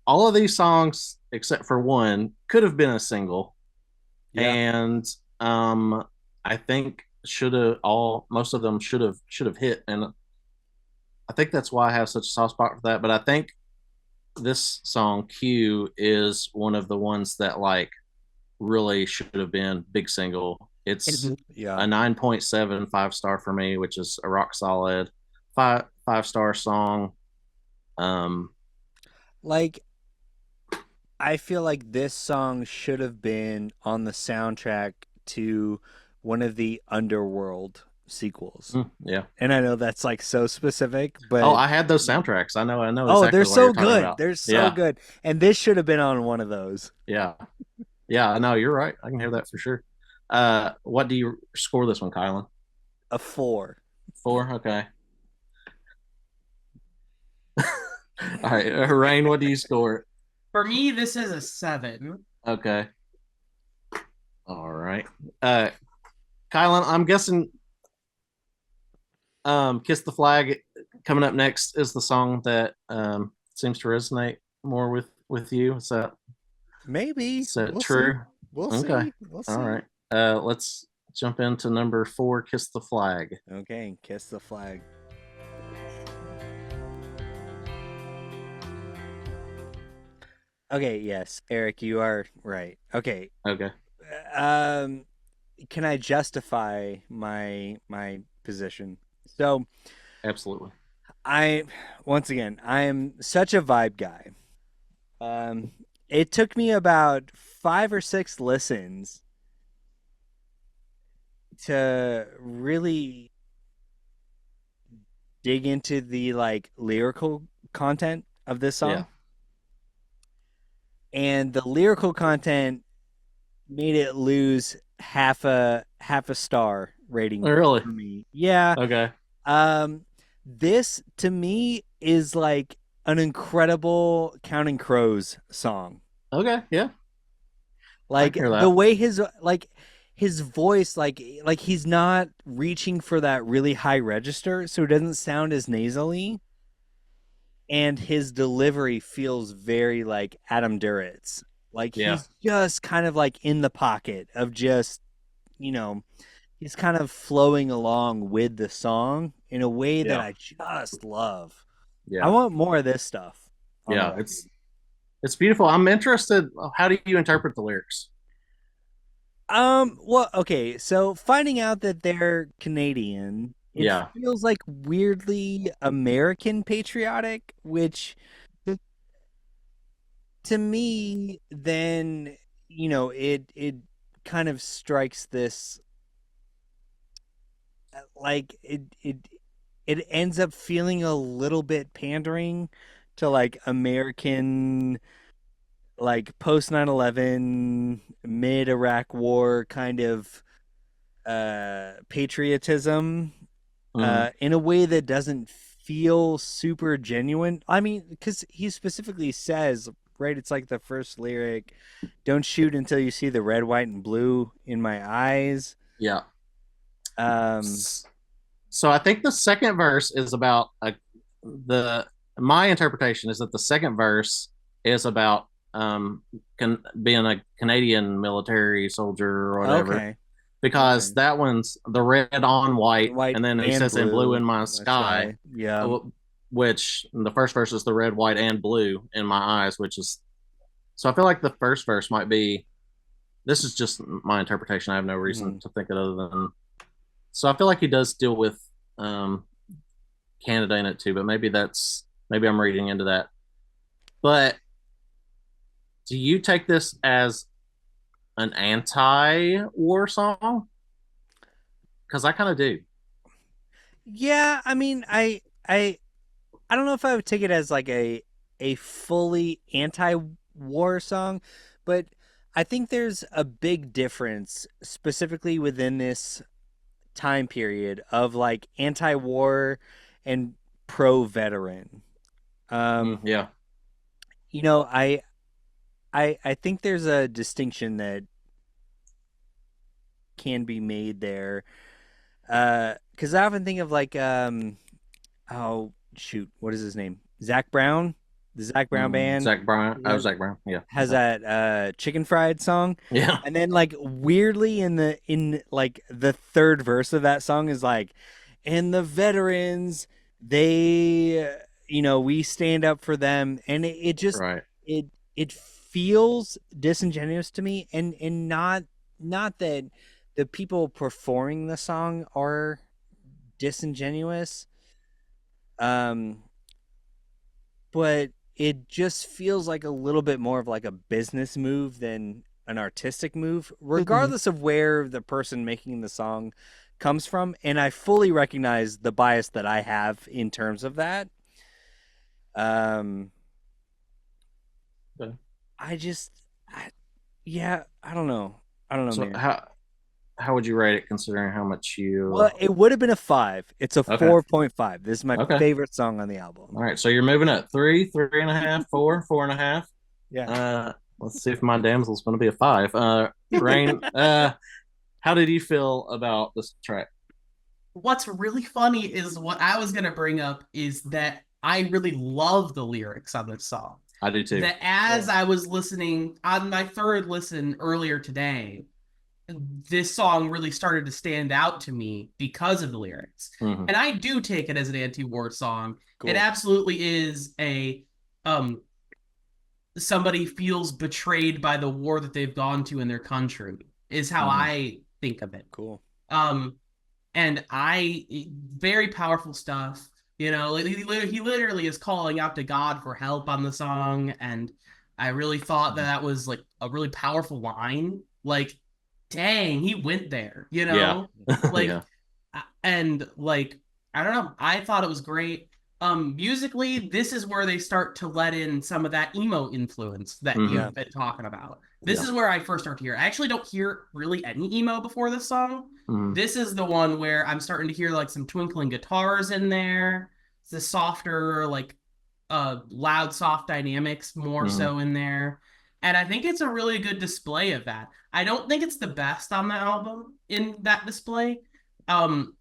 S1: all of these songs, except for one, could have been a single.
S2: Yeah.
S1: And I think should have all most of them should have hit. And I think that's why I have such a soft spot for that. But I think this song Q is one of the ones that like really should have been big single. It's
S2: Yeah.
S1: a 9.7 5 star for me, which is a rock solid five star song. Um,
S2: Like, I feel like this song should have been on the soundtrack to one of the Underworld sequels.
S1: yeah.
S2: And I know that's like so specific,
S1: Oh,
S2: but
S1: I had those soundtracks. I know
S2: oh, they're
S1: exactly what you're
S2: so
S1: talking
S2: good.
S1: about.
S2: They're so
S1: Yeah,
S2: good. And this should have been on one of those.
S1: yeah, yeah. I know you're right. I can hear that for sure. What do you score this one, Kylan?
S2: A 4.
S1: 4. Okay. All right, Rain. What do you score?
S3: For me, this is a 7.
S1: Okay. All right. Uh, Kylan, I'm guessing "Kiss the Flag" coming up next is the song that seems to resonate more with you.
S2: Maybe.
S1: Is that
S2: We'll see.
S1: true?
S2: We'll
S1: Okay.
S2: see. We'll
S1: All
S2: see.
S1: right. Let's jump into number 4, "Kiss the Flag."
S2: Okay, Kiss the Flag. Okay, yes, Eric, you are right. Okay.
S1: Okay.
S2: Um can I justify my position? So,
S1: Absolutely.
S2: I once again, I am such a vibe guy. Um it took me about 5 or 6 listens to really dig into the like lyrical content of this
S1: Yeah.
S2: song. And the lyrical content made it lose half a star rating
S1: Really?
S2: for me. Yeah.
S1: Okay.
S2: Um this to me is like an incredible Counting Crows song.
S1: Okay. Yeah. I
S2: Like
S1: can hear
S2: the
S1: that.
S2: way his voice like he's not reaching for that really high register so it doesn't sound as nasally, and his delivery feels very like Adam Duritz. Like
S1: Yeah.
S2: he's just kind of like in the pocket of just, you know, he's kind of flowing along with the song in a way that
S1: Yeah.
S2: I just love. I
S1: Yeah.
S2: want more of this stuff on the
S1: Yeah.
S2: record.
S1: It's beautiful. I'm interested. How do you interpret the lyrics?
S2: Well, okay, so finding out that they're Canadian, it
S1: Yeah.
S2: feels like weirdly American patriotic, which to me then, it kind of strikes this like it ends up feeling a little bit pandering to like American, like post 9/11 mid Iraq war kind of patriotism
S1: Mm,
S2: in a way that doesn't feel super genuine. I mean, because he specifically says, right, it's like the first lyric, don't shoot until you see the red, white, and blue in my eyes.
S1: yeah.
S2: Um,
S1: S- So I think the second verse is about the my interpretation is that the second verse is about being a Canadian military soldier or whatever,
S2: okay,
S1: because
S2: okay.
S1: that one's the red on white,
S2: White
S1: and then he
S2: and
S1: says in blue in
S2: blue,
S1: my
S2: that's
S1: sky,
S2: right. Yeah.
S1: uh, which the first verse is the red, white, and blue in my eyes, which is so I feel like the first verse might be. This is just my interpretation. I have no reason
S2: Mhm.
S1: to think it other than. So I feel like he does deal with um, Canada in it too, but maybe I'm reading into that. But do you take this as an anti-war song? Because I kind of do.
S2: Yeah, I mean, I don't know if I would take it as like a fully anti-war song, but I think there's a big difference specifically within this time period of like anti-war and pro-veteran. Um,
S1: Yeah,
S2: you know, I think there's a distinction that can be made there. Because I often think of like oh shoot, what is his name? Zach Brown, the Zach Brown band
S1: Zach Bryan. Oh,
S2: has
S1: Zach Brown. Yeah,
S2: has
S1: okay.
S2: that chicken fried song,
S1: Yeah,
S2: and then like weirdly in like the third verse of that song is like, and the veterans, they we stand up for them, and it just
S1: right.
S2: it feels disingenuous to me, and not that the people performing the song are disingenuous, um but it just feels like a little bit more of like a business move than an artistic move,
S1: Mhm.
S2: regardless of where the person making the song comes from. And I fully recognize the bias that I have in terms of that. Um,
S1: Okay.
S2: I just, yeah, I don't know. I don't know,
S1: So
S2: man.
S1: how would you rate it considering how much you?
S2: Well, it would have been a 5. It's a
S1: Okay.
S2: 4.5. This is my
S1: Okay.
S2: favorite song on the
S1: All
S2: album.
S1: right. So you're moving at three, three and a half, four, four and a half.
S2: Yeah.
S1: Let's see if my damsel's going to be a five. Rain. How did you feel about this track?
S3: What's really funny is what I was gonna bring up is that I really love the lyrics on this song.
S1: I do too.
S3: That as
S2: Yeah.
S3: I was listening on my third listen earlier today, this song really started to stand out to me because of the lyrics.
S1: Mm-hmm.
S3: And I do take it as an anti-war song. It
S2: Cool.
S3: absolutely is a um somebody feels betrayed by the war that they've gone to in their country is how
S1: Mm-hmm.
S3: I think of it.
S2: Cool.
S3: Um and I very powerful stuff. You know, he literally is calling out to God for help on the song, and I really thought that that was like a really powerful line. Like, dang, he went there. You
S1: Yeah.
S3: know, like,
S1: Yeah.
S3: and like I don't know. I thought it was great. Musically, this is where they start to let in some of that emo influence that
S1: Mm-hmm.
S2: Yeah.
S3: you've been talking about. This
S1: Yeah.
S3: is where I first start to hear. I actually don't hear really any emo before this song.
S1: Mm-hmm.
S3: This is the one where I'm starting to hear like some twinkling guitars in there. It's the softer, like loud, soft dynamics more
S1: Mm-hmm.
S3: so in there. And I think it's a really good display of that. I don't think it's the best on the album in that display. Um,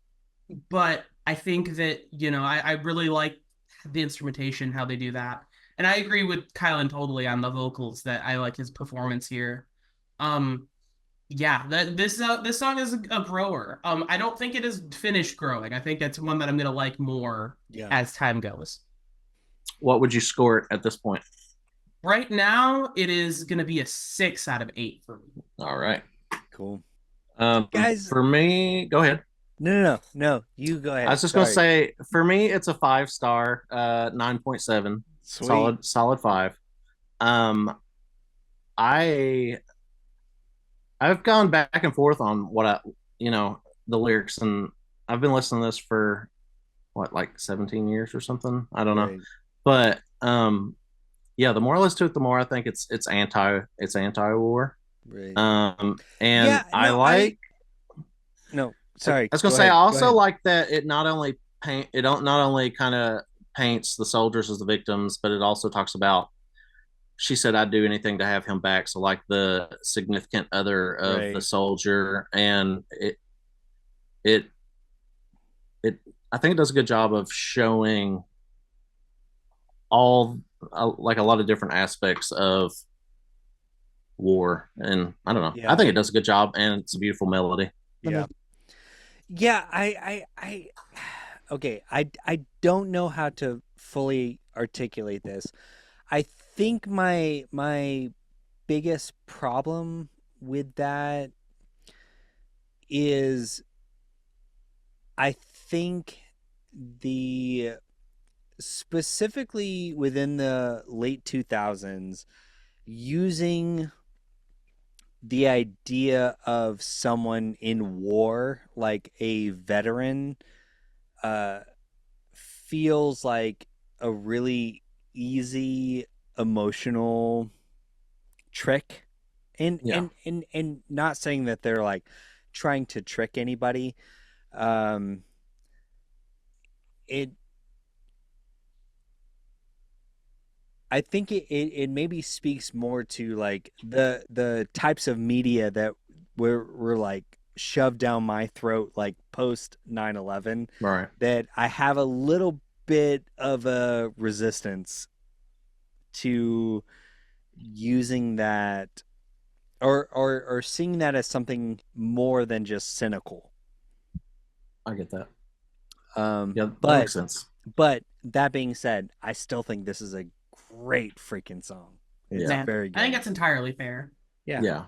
S3: but I think that, you know, I really like the instrumentation, how they do that. And I agree with Kylan totally on the vocals that I like his performance here. Um, yeah, this song is a grower. I don't think it is finished growing. I think it's one that I'm gonna like more
S2: Yeah.
S3: as time goes.
S1: What would you score it at this point?
S3: Right now, it is gonna be a 6 out of 8 for me.
S1: All right.
S2: Cool.
S1: Um,
S2: Guys,
S1: for me, go ahead.
S2: no. You go
S1: I
S2: ahead.
S1: was just gonna
S2: Sorry.
S1: say, for me, it's a 5 star, 9.7,
S2: Sweet.
S1: solid five. Um, I I've gone back and forth on you know, the lyrics, and I've been listening to this for what, like 17 years or something. I don't know,
S2: Right.
S1: but yeah, the more I listen to it, the more I think it's anti-war.
S2: Right.
S1: And
S2: Yeah, no,
S1: I
S2: sorry.
S1: was gonna
S2: Go
S1: say I
S2: ahead. Go
S1: also
S2: ahead.
S1: like that it don't not only kind of paints the soldiers as the victims, but it also talks about she said I'd do anything to have him back. So like the significant other of the
S2: Right.
S1: soldier, and it it I think it does a good job of showing all like a lot of different aspects of war, and I don't know. I
S2: Yeah.
S1: think it does a good job, and it's a beautiful melody.
S2: Yeah. Yeah, I okay, I don't know how to fully articulate this. I think my biggest problem with that is I think the specifically within the late 2000s using the idea of someone in war like a veteran uh feels like a really easy emotional trick, and
S1: Yeah,
S2: not saying that they're like trying to trick anybody. um it I think it maybe speaks more to like the types of media that were like shoved down my throat like post 9/11,
S1: right.
S2: that I have a little bit of a resistance to using that, or seeing that as something more than just cynical.
S1: I get that.
S2: Um,
S1: Yeah, that
S2: but
S1: makes sense.
S2: but that being said, I still think this is a great freaking song. It's
S3: Yeah.
S2: very good.
S3: I think that's entirely fair.
S1: Yeah.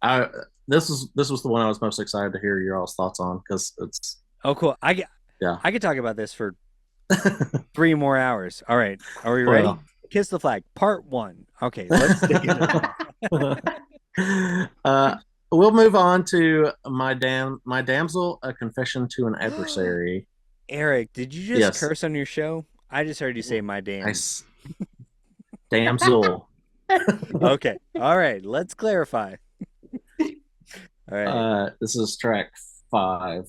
S1: I this was the one I was most excited to hear your all's thoughts on because it's
S2: Oh, cool.
S1: yeah.
S2: I could talk about this for 3 more hours. All right. Are we ready?
S1: Well.
S2: Kiss the Flag, part 1. Okay, let's dig into
S1: uh, we'll move on to my damsel, a confession to an
S2: that.
S1: adversary.
S2: Eric, did you just
S1: Yes,
S2: curse on your show? I just heard you say my damn.
S1: damsel.
S2: Okay. All right. Let's clarify. All right.
S1: This is track 5.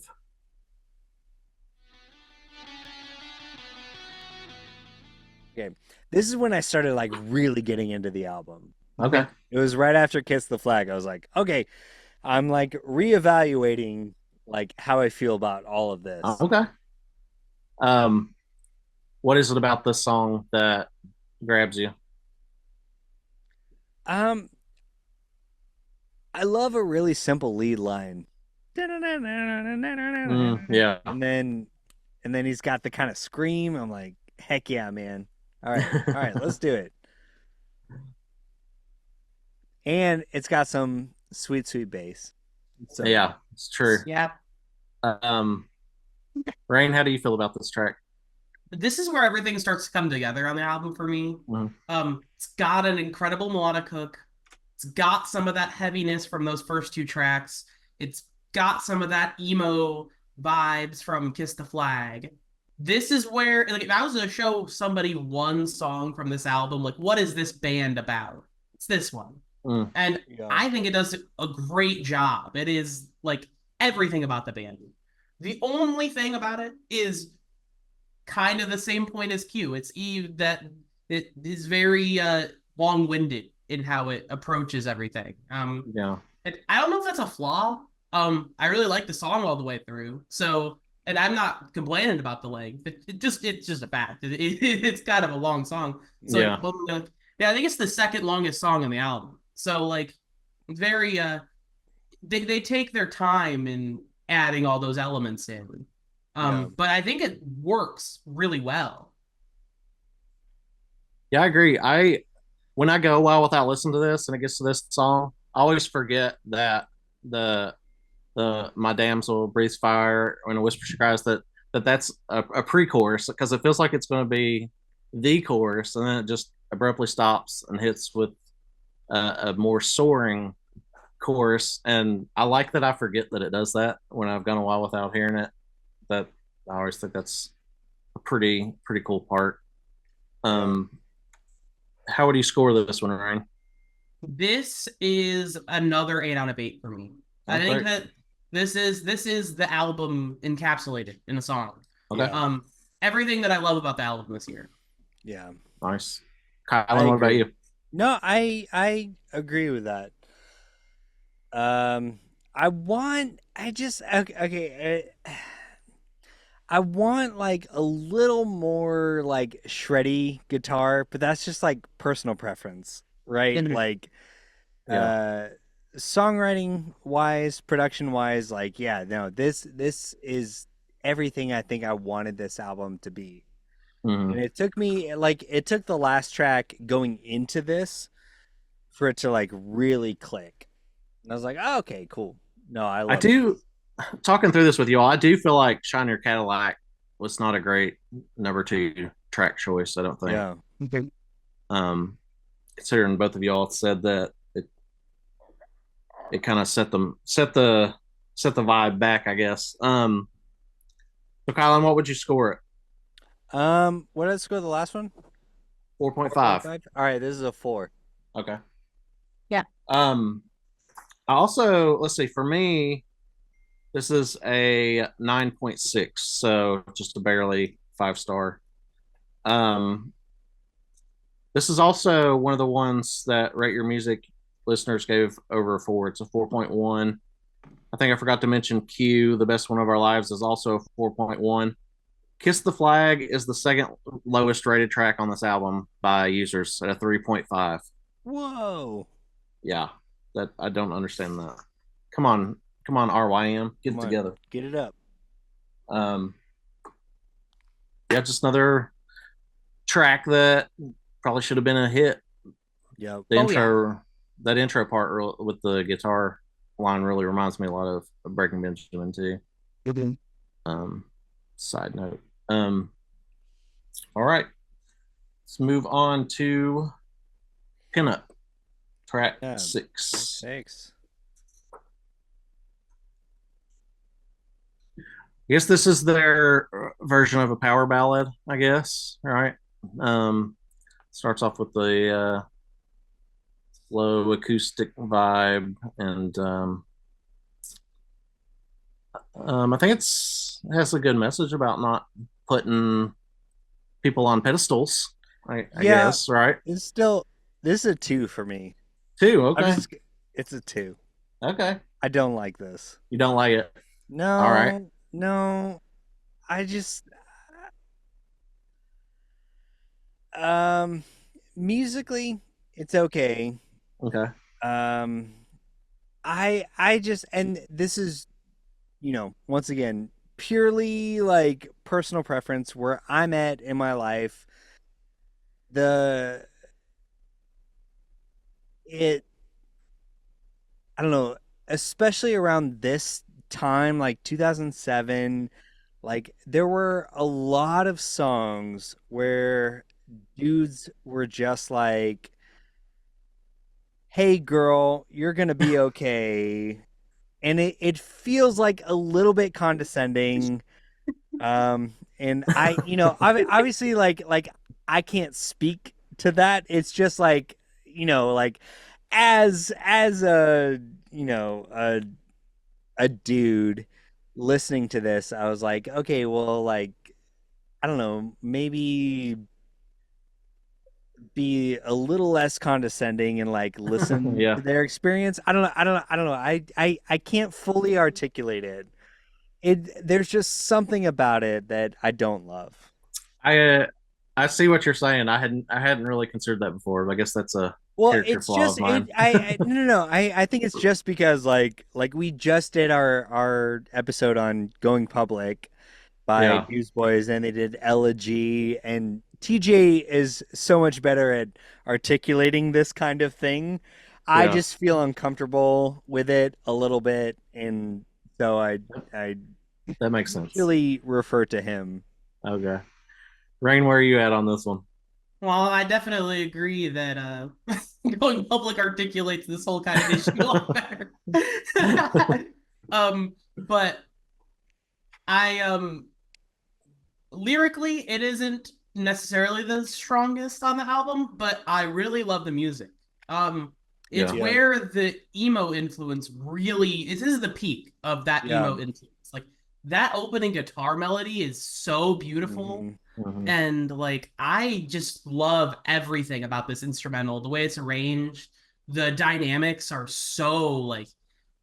S2: Okay. This is when I started like really getting into the album.
S1: Okay.
S2: It was right after Kiss the Flag. I was like, okay, I'm like reevaluating like how I feel about all of this.
S1: Okay. Um, what is it about this song that grabs you?
S2: Um, I love a really simple lead line.
S1: Yeah.
S2: And then he's got the kind of scream. I'm like, heck yeah, man. All right, let's do it. And it's got some sweet, sweet bass. So
S1: Yeah, it's true.
S3: Yeah.
S1: Um, Rain, how do you feel about this track?
S3: This is where everything starts to come together on the album for me. It's got an incredible melodic hook. It's got some of that heaviness from those first 2 tracks. It's got some of that emo vibes from Kiss the Flag. This is where, like, if I was to show somebody one song from this album, like, what is this band about? It's this one. And I think it does a great job. It is, like, everything about the band. The only thing about it is kind of the same point as Q. It's Eve that it is very long-winded in how it approaches everything.
S1: Yeah.
S3: I don't know if that's a flaw. I really like the song all the way through. So, and I'm not complaining about the length. It's just a fact. It's kind of a long song. So
S1: Yeah.
S3: Yeah, I think it's the second longest song on the album. So like very they take their time in adding all those elements in. But I think it works really well.
S1: Yeah, I agree. When I go a while without listening to this and it gets to this song, I always forget that the my damsel breathes fire and a whisper she cries that's a pre-chorus because it feels like it's going to be the chorus and then it just abruptly stops and hits with a more soaring chorus. And I like that I forget that it does that when I've gone a while without hearing it. That I always think that's a pretty cool part. How would you score this one, Ryan?
S3: This is another 8 out of 8 for me. I think that this is the album encapsulated in a song.
S1: Okay.
S3: Everything that I love about the album this year.
S2: Yeah.
S1: Nice. Kylan, what about you?
S2: No, I agree with that. I want like a little more like shreddy guitar, but that's just like personal preference, right? Like songwriting wise, production wise, like this is everything I think I wanted this album to be. And it took the last track going into this for it to like really click. And I was like, oh, okay, cool. No, I
S1: do. Talking through this with you all, I do feel like Shine Your Cadillac was not a great number 2 track choice. I don't think.
S2: Yeah.
S3: Okay.
S1: Considering both of y'all said that it kind of set the vibe back, I guess. So Kylan, what would you score it?
S2: What did I score the last one?
S1: 4.5.
S2: All right, this is a 4.
S1: Okay.
S3: Yeah.
S1: I also, let's see, for me, this is a 9.6, so just a barely 5-star. This is also one of the ones that Rate Your Music listeners gave over a 4. It's a 4.1. I think I forgot to mention Q, The Best One of Our Lives, is also a 4.1. Kiss the Flag is the second lowest rated track on this album by users at a 3.5.
S2: Whoa.
S1: Yeah, that I don't understand that. Come on, RYM, get it together.
S2: Get it up.
S1: Yeah, just another track that probably should have been a hit.
S2: Yep.
S1: The
S3: Oh yeah.
S1: intro, that intro part with the guitar line really reminds me a lot of Breaking Benjamin too.
S2: Mhm.
S1: Um, Side note. Um, all right, let's move on to Pinup, track
S2: Yeah. Track
S1: 6.
S2: 6.
S1: I guess this is their version of a power ballad, I guess. All right. Starts off with the slow acoustic vibe, and I think it has a good message about not putting people on pedestals. I
S2: Yeah,
S1: guess, right?
S2: it's still this is a 2 for me.
S1: Two.
S2: I'm
S1: Okay.
S2: just it's a 2.
S1: Okay.
S2: I don't like this.
S1: You don't like it. All right.
S2: No, no. I just um musically it's okay.
S1: Okay.
S2: Um I just and this is, once again, purely like personal preference where I'm at in my life. The it I don't know, especially around this time, like 2007, like there were a lot of songs where dudes were just like, "Hey girl, you're gonna be okay." And it feels like a little bit condescending. And obviously like I can't speak to that. It's just like, like as a dude listening to this, I was like, okay, well, like, I don't know, maybe be a little less condescending and like listen to
S1: Yeah.
S2: their experience. I don't know. I can't fully articulate it. There's just something about it that I don't love.
S1: I I see what you're saying. I hadn't really considered that before. But I guess that's a
S2: Well,
S1: character
S2: it's
S1: flaw
S2: just
S1: of mine.
S2: no, no, no. I think it's just because like we just did our episode on Going Public by
S1: Yeah.
S2: Newsboys, and they did Elegy, and TJ is so much better at articulating this kind of thing. I
S1: Yeah.
S2: just feel uncomfortable with it a little bit, and so I
S1: That makes sense.
S2: usually refer to him.
S1: Okay. Rain, where are you at on this one?
S3: Well, I definitely agree that going public articulates this whole kind of issue a lot better. But I lyrically it isn't necessarily the strongest on the album, but I really love the music. Um it's
S1: Yeah.
S2: Yeah,
S3: where the emo influence really this is the peak of that
S2: yeah.
S3: emo influence. Like that opening guitar melody is so beautiful.
S2: Hmm.
S1: Mhm.
S3: And like I just love everything about this instrumental, the way it's arranged, the dynamics are so like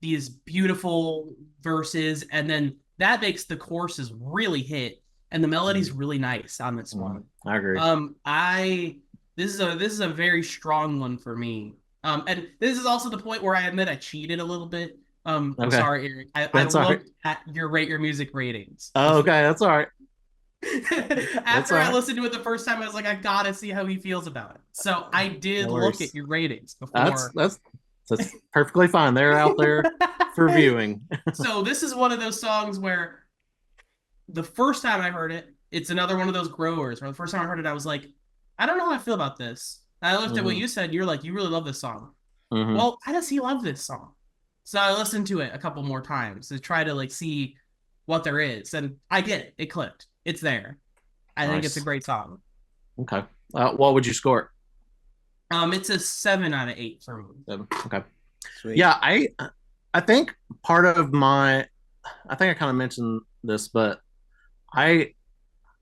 S3: these beautiful verses, and then that makes the choruses really hit, and the melody's really nice on this
S1: Mhm.
S3: one.
S1: I agree.
S3: I this is a very strong one for me. And this is also the point where I admit I cheated a little bit. I'm
S1: Okay.
S3: sorry, Eric. I
S1: That's all right.
S3: looked at your rate your music ratings
S1: Oh,
S3: before.
S1: okay. That's all right. That's
S3: After
S1: all
S3: I
S1: right.
S3: listened to it the first time, I was like, I gotta see how he feels about it. So I
S1: No
S3: did look at
S1: worries.
S3: your ratings
S1: That's
S3: before.
S1: that's that's perfectly fine. They're out there for viewing.
S3: So this is one of those songs where the first time I heard it, it's another one of those growers where the first time I heard it, I was like, I don't know how I feel about this. And I looked at what
S1: Hmm.
S3: you said, you're like, you really love this song.
S1: Hmm.
S3: Well, how does he love this song? So I listened to it a couple more times to try to like see what there is. And I get it. It clicked. It's there. I think it's a
S1: Nice.
S3: great song.
S1: Okay. What would you score it?
S3: It's a 7 out of 8 for me.
S1: Okay.
S2: Sweet.
S1: Yeah, I think part of my I think I kind of mentioned this, but I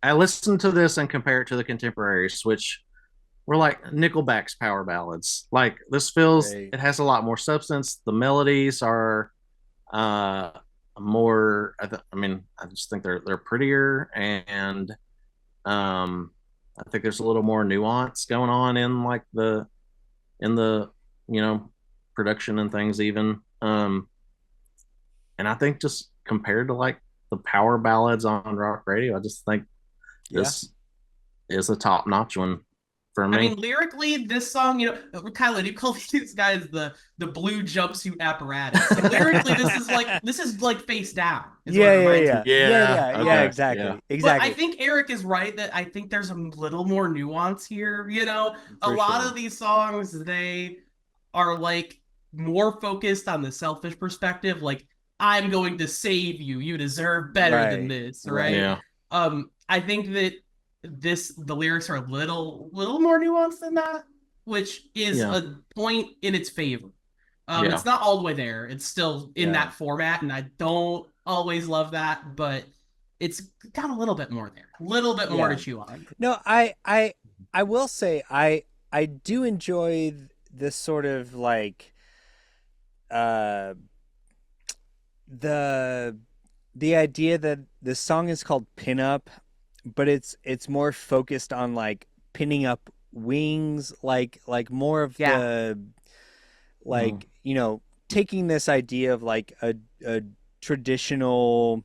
S1: I listened to this and compare it to the contemporaries, which were like Nickelback's power ballads. Like this feels
S2: Right.
S1: it has a lot more substance. The melodies are uh more I mean, I just think they're prettier, and um I think there's a little more nuance going on in like the you know production and things even. And I think just compared to like the power ballads on rock radio, I just think
S2: Yeah.
S1: this is a top notch one for
S3: I mean,
S1: me.
S3: lyrically, this song, Kylan, you call these guys the blue jumpsuit apparatus. Like, lyrically, this is like face down, is what
S2: Yeah,
S3: it
S2: yeah,
S3: reminds me.
S2: yeah, yeah,
S1: Yeah.
S2: yeah, yeah.
S1: Okay. Yeah.
S2: Exactly,
S3: But I
S2: exactly,
S3: think Eric is right that I think there's a little more nuance here. A
S2: for
S3: lot
S2: sure.
S3: of these songs, they are like more focused on the selfish perspective, like I'm going to save you. You deserve better than
S2: Right,
S3: this,
S2: right.
S3: right?
S1: Yeah.
S3: I think that the lyrics are a little more nuanced than that, which is
S1: Yeah.
S3: a point in its favor.
S1: Yeah.
S3: It's not all the way there. It's still in
S2: Yeah,
S3: that format, and I don't always love that, but it's got a little bit more there, a little bit more to
S2: yeah.
S3: chew on.
S2: No, I will say I do enjoy this sort of like uh the the idea that the song is called Pin Up, but it's more focused on like pinning up wings, like more of
S3: Yeah,
S2: the
S1: Mm.
S2: like taking this idea of like a traditional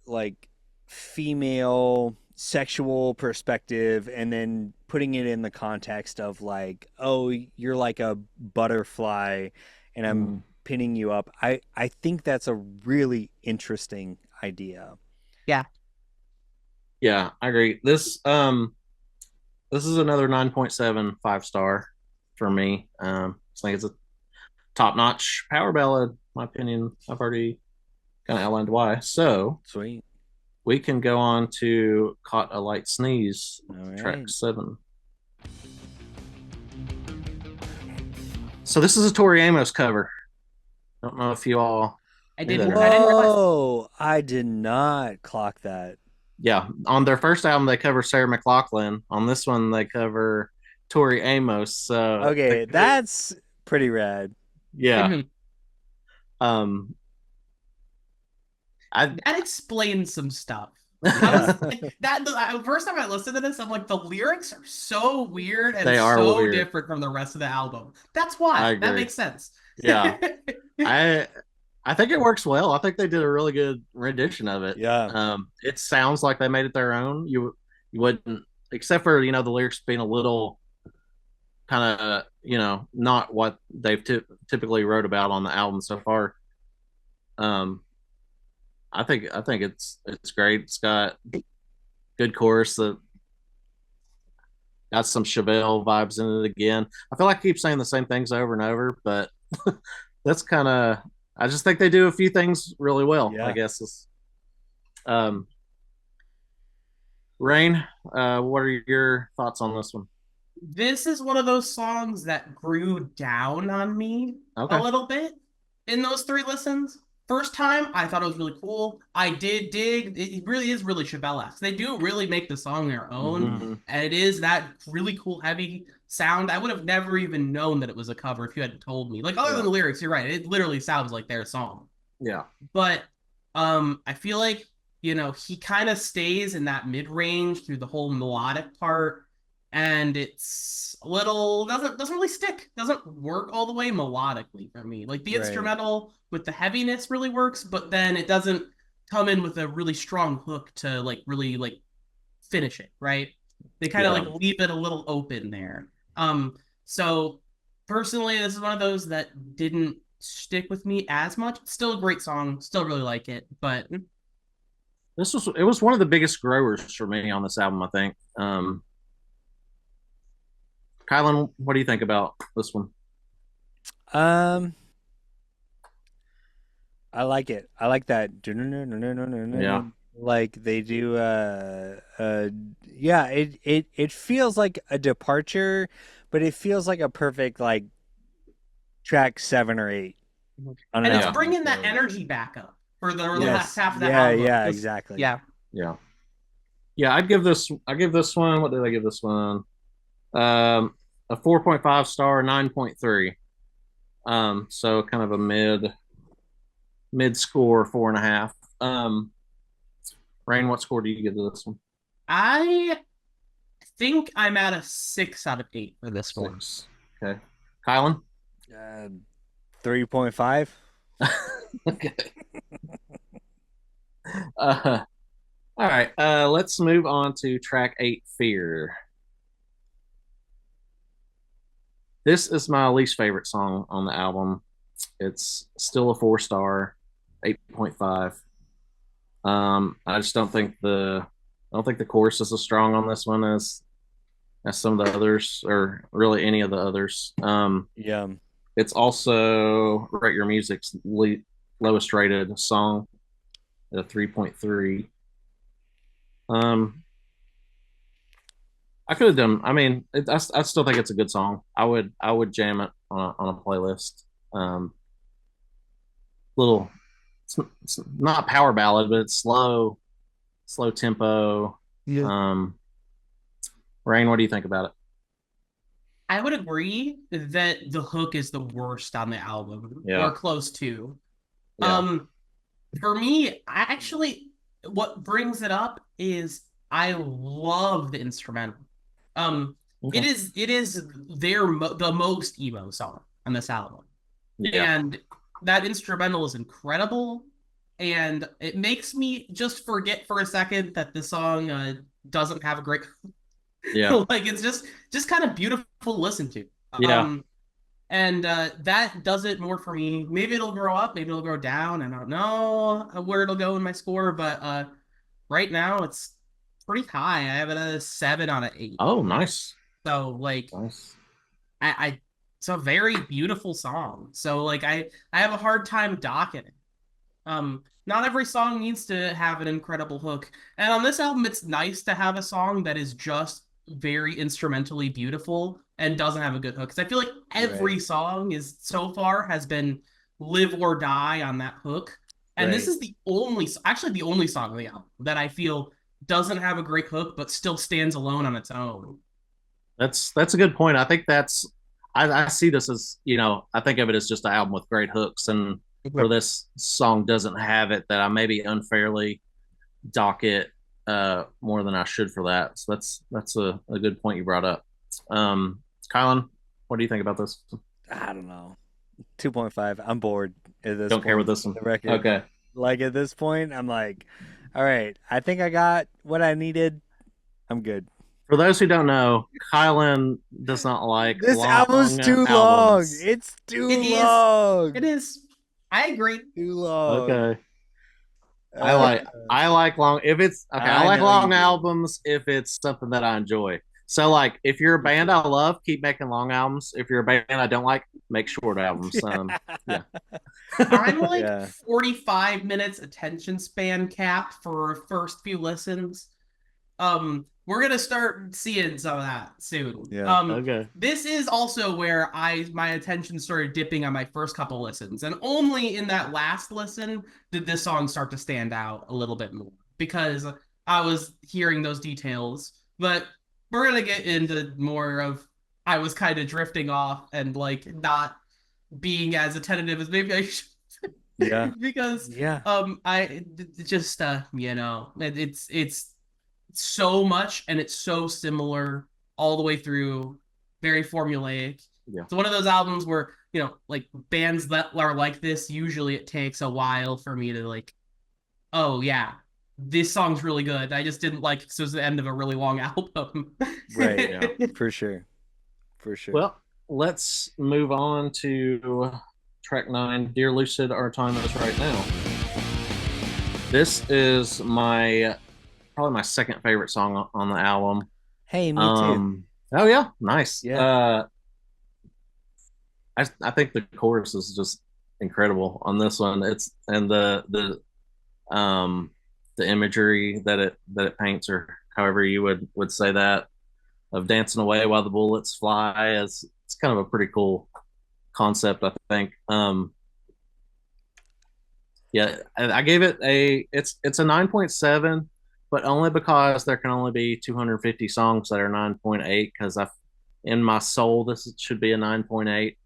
S2: like female sexual perspective and then putting it in the context of like, oh, you're like a butterfly and I'm
S1: Mm.
S2: pinning you up. I think that's a really interesting idea.
S3: yeah.
S1: Yeah, I agree. This is another 9.7 5 star for me. I think it's a top notch power ballad, in my opinion. I've already kind of outlined why. So
S2: Sweet.
S1: we can go on to Caught a Light Sneeze,
S2: All
S1: track
S2: right.
S1: 7. So this is a Tori Amos cover. Don't know if you all
S3: I
S1: knew that
S3: didn't
S1: or
S3: I
S1: not.
S3: didn't realize.
S2: Whoa, I did not clock that.
S1: Yeah, on their first album they cover Sarah McLachlan. On this one they cover Tori Amos. So
S2: Okay, that's pretty rad.
S1: yeah.
S3: Mhm.
S1: Um, I
S3: That explains some stuff. I
S2: Yeah.
S3: was like, that the first time I listened to this, I'm like, the lyrics are so weird and
S1: they are
S3: so
S1: weird.
S3: different from the rest of the album. That's
S1: I
S3: why. That
S1: agree.
S3: makes sense.
S1: Yeah, I I think it works well. I think they did a really good rendition of it.
S2: Yeah.
S1: It sounds like they made it their own. You wouldn't, except for the lyrics being a little kind of not what they've typically wrote about on the album so far. Um, I think it's great. It's got good chorus that got some Chevelle vibes in it again. I feel like I keep saying the same things over and over, but that's kind of, I just think they do a few things really well. I
S2: Yeah.
S1: guess is um, Rain. What are your thoughts on this one?
S3: This is one of those songs that grew down on me a
S1: Okay.
S3: little bit in those three listens. First time, I thought it was really cool. I did dig. It really is really Chevelle-esque. They do really make the song their own,
S2: Mhm.
S3: and it is that really cool, heavy sound. I would have never even known that it was a cover if you had told me. Like, other
S1: Yeah.
S3: than the lyrics, you're right. It literally sounds like their song.
S1: Yeah.
S3: But I feel like, he kind of stays in that mid-range through the whole melodic part, and it's a little doesn't really stick, doesn't work all the way melodically for me. Like the
S2: Right.
S3: instrumental with the heaviness really works, but then it doesn't come in with a really strong hook to like really like finish it, right? They kind of
S1: Yeah.
S3: like leave it a little open there. So personally, this is one of those that didn't stick with me as much. Still a great song, still really like it, but
S1: It was one of the biggest growers for me on this album, I think. Kylan, what do you think about this one?
S2: Um, I like it. I like that.
S1: Yeah.
S2: Like they do. Yeah. It feels like a departure, but it feels like a perfect like track 7 or 8 on an
S3: and it's
S1: Yeah.
S2: album like
S3: bringing that
S2: this.
S3: energy back up for the last
S2: Yes.
S3: half of the
S2: Yeah.
S3: album.
S2: Yeah. Exactly.
S3: Yeah.
S1: Yeah. Yeah, I give this one, what did I give this one? A 4.5 star, 9.3. So kind of a mid score, 4.5. Rain, what score do you give to this one?
S3: I think I'm at a 6 out of 8 for this one.
S1: 6. Okay. Kylan?
S2: 3.5.
S1: Okay. Uh, all right. Let's move on to track 8, Fear. This is my least favorite song on the album. It's still a 4 star, 8.5. I just don't think the chorus is as strong on this one as some of the others, or really any of the others.
S2: Yeah.
S1: It's also Rate Your Music's lowest rated song at a 3.3. Um, I could have done. I mean, I still think it's a good song. I would jam it on a playlist. Little, it's not power ballad, but it's slow tempo.
S2: Yeah.
S1: Um, Rain, what do you think about it?
S3: I would agree that the hook is the worst on the album, or
S1: Yeah,
S3: close to.
S1: yeah.
S3: Um, for me, I actually what brings it up is I love the instrumental. Um,
S1: Okay.
S3: it is the most emo song on this album,
S1: Yeah,
S3: and that instrumental is incredible, and it makes me just forget for a second that the song doesn't have a great
S1: yeah,
S3: like it's just kind of beautiful to listen to.
S1: yeah.
S3: And that does it more for me. Maybe it'll grow up, maybe it'll grow down. I don't know where it'll go in my score, but right now it's pretty high. I have it at a 7 on an 8.
S1: Oh, nice,
S3: So like
S1: nice.
S3: I it's a very beautiful song. So like I have a hard time docking it. Not every song needs to have an incredible hook. And on this album, it's nice to have a song that is just very instrumentally beautiful and doesn't have a good hook. Because I feel like every
S2: Right.
S3: song is so far has been live or die on that hook. And this
S2: Right.
S3: is actually the only song on the album that I feel doesn't have a great hook, but still stands alone on its own.
S1: That's a good point. I think I see this as, I think of it as just an album with great hooks, and where this song doesn't have it, that I maybe unfairly dock it more than I should for that. So that's a good point you brought up. Um, Kylan, what do you think about this?
S2: I don't know. 2.5. I'm bored at this
S1: Don't care with
S2: point
S1: this
S2: for
S1: one.
S2: the record.
S1: Okay.
S2: Like at this point, I'm like, all right, I think I got what I needed. I'm good.
S1: For those who don't know, Kylan does not like
S2: This album's
S1: long
S2: too long.
S1: albums.
S2: It's
S3: It
S2: too
S3: is. It
S2: long.
S3: is. I agree.
S2: Too long.
S1: Okay. I
S2: Uh,
S1: like I like long if it's okay, I
S2: I
S1: like
S2: know you
S1: long
S2: do,
S1: albums if it's something that I enjoy. So like if you're a
S2: for
S1: band
S2: sure.
S1: I love, keep making long albums. If you're a band I don't like, make short albums. Yeah.
S3: I'm like
S2: Yeah.
S3: 45 minutes attention span cap for first few listens. We're gonna start seeing some of that soon.
S2: Yeah.
S1: Okay.
S3: This is also where my attention started dipping on my first couple listens, and only in that last listen did this song start to stand out a little bit more because I was hearing those details. But we're gonna get into more of I was kind of drifting off and like not being as attentive as maybe I should
S2: Yeah.
S3: because
S2: Yeah.
S3: I just it's so much and it's so similar all the way through, very formulaic.
S1: Yeah.
S3: It's one of those albums where like bands that are like this, usually it takes a while for me to like, oh yeah, this song's really good. I just didn't like it, so it's the end of a really long album.
S2: Right.
S1: Yeah.
S2: For sure. For sure.
S1: Well, let's move on to track 9, Dear Lucid, Our Time Is Right Now. This is my probably my second favorite song on the album.
S2: Hey, me too.
S1: Oh yeah, nice.
S2: Yeah.
S1: I think the chorus is just incredible on this one. It's and the imagery that it paints, or however you would say that, of dancing away while the bullets fly, is it's kind of a pretty cool concept, I think. Yeah, I gave it it's a 9.7, but only because there can only be 250 songs that are 9.8, because I in my soul this should be a 9.8,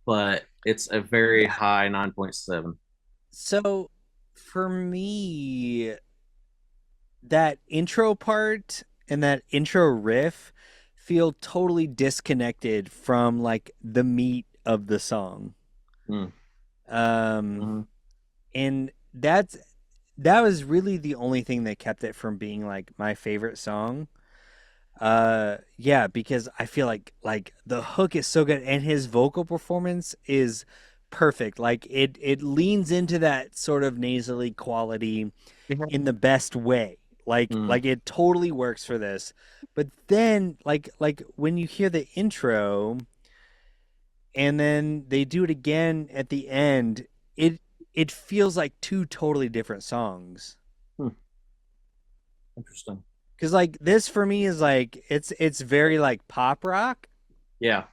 S1: but it's a very high 9.7.
S2: So for me, that intro part and that intro riff feel totally disconnected from like the meat of the song.
S1: Mm.
S2: Um,
S1: Mm-hmm.
S2: and that was really the only thing that kept it from being like my favorite song. Yeah, because I feel like the hook is so good and his vocal performance is perfect. Like it leans into that sort of nasally quality in the best way.
S1: Mm.
S2: Like it totally works for this. But then like when you hear the intro and then they do it again at the end, it it feels like two totally different songs.
S1: Hmm. Interesting.
S2: Cause like this for me is like it's very like pop rock,
S1: Yeah.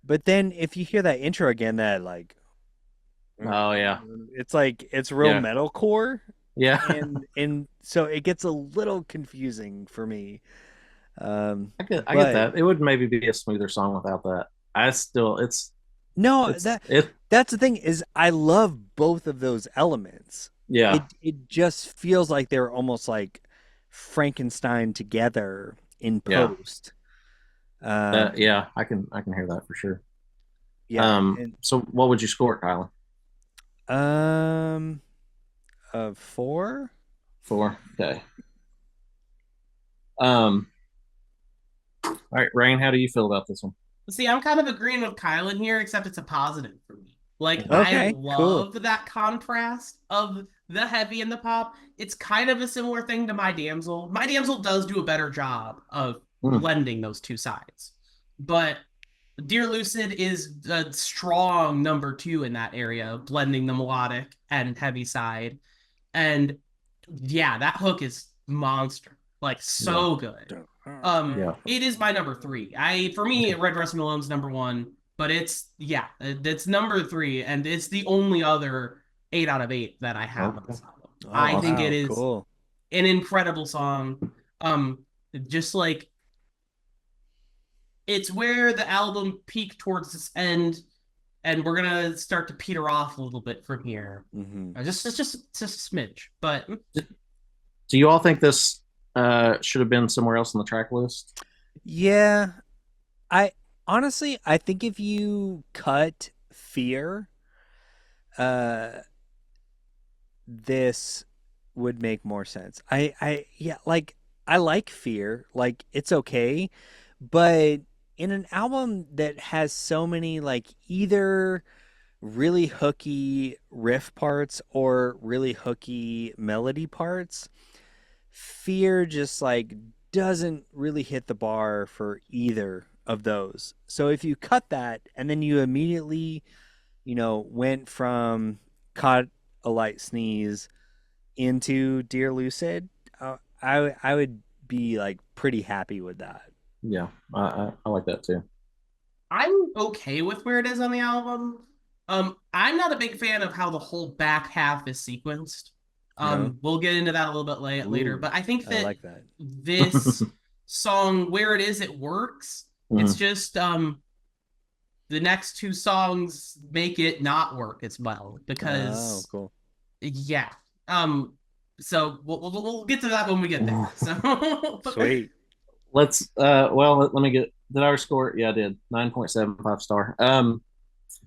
S2: but then if you hear that intro again, that like
S1: Oh yeah.
S2: it's like it's real
S1: Yeah.
S2: metalcore,
S1: Yeah.
S2: and so it gets a little confusing for me.
S1: I get
S2: But
S1: that. It would maybe be a smoother song without that. I still
S2: no,
S1: it's it
S2: that's the thing is I love both of those elements.
S1: yeah.
S2: It just feels like they're almost like Frankenstein together in
S1: Yeah.
S2: post.
S1: Yeah, I can hear that for sure.
S2: Yeah, and
S1: So what would you score it, Kylan?
S2: um, four.
S1: Four. Okay. Um, all right, Rain, how do you feel about this one?
S3: See, I'm kind of agreeing with Kylan here, except it's a positive for me. Like,
S1: Mhm.
S3: I
S2: Okay, cool.
S3: love that contrast of the heavy and the pop. It's kind of a similar thing to My Damsel. My Damsel does do a better job of
S1: Mm,
S3: blending those two sides. But Dear Lucid is a strong number two in that area, blending the melodic and heavy side. And yeah, that hook is monster. Like
S1: yeah,
S3: so good.
S1: yeah,
S3: It is my number three. For me,
S1: okay.
S3: Red Dress Malone's number one, but it's number three, and it's the only other 8 out of 8 that I have on
S1: Okay.
S3: this album.
S2: Oh
S3: I
S1: Awesome.
S3: think it
S2: wow,
S3: is
S2: cool.
S3: an incredible song. Um, just like it's where the album peaked towards its end, and we're gonna start to peter off a little bit from here.
S2: Hmm.
S3: Just a smidge, but
S1: Do you all think this should have been somewhere else on the track list?
S2: Yeah, I honestly I think if you cut Fear, uh, this would make more sense. Yeah, like I like Fear, like it's okay, but in an album that has so many like either really hooky riff parts or really hooky melody parts, Fear just like doesn't really hit the bar for either of those. So if you cut that and then you immediately, went from Caught a Light Sneeze into Dear Lucid, I would be like pretty happy with that.
S1: Yeah, I like that too.
S3: I'm okay with where it is on the album. I'm not a big fan of how the whole back half is sequenced.
S2: No.
S3: We'll get into that a little bit later,
S2: Ooh,
S3: but I think
S2: I
S3: that
S2: like that.
S3: this song, where it is, it works. It's
S1: Mhm.
S3: just the next two songs make it not work as well
S2: Oh,
S3: because
S2: cool.
S3: yeah. Um, so we'll get to that when we get there. So
S2: Sweet.
S1: Let me get did I score it? Yeah, I did. 9.75 star.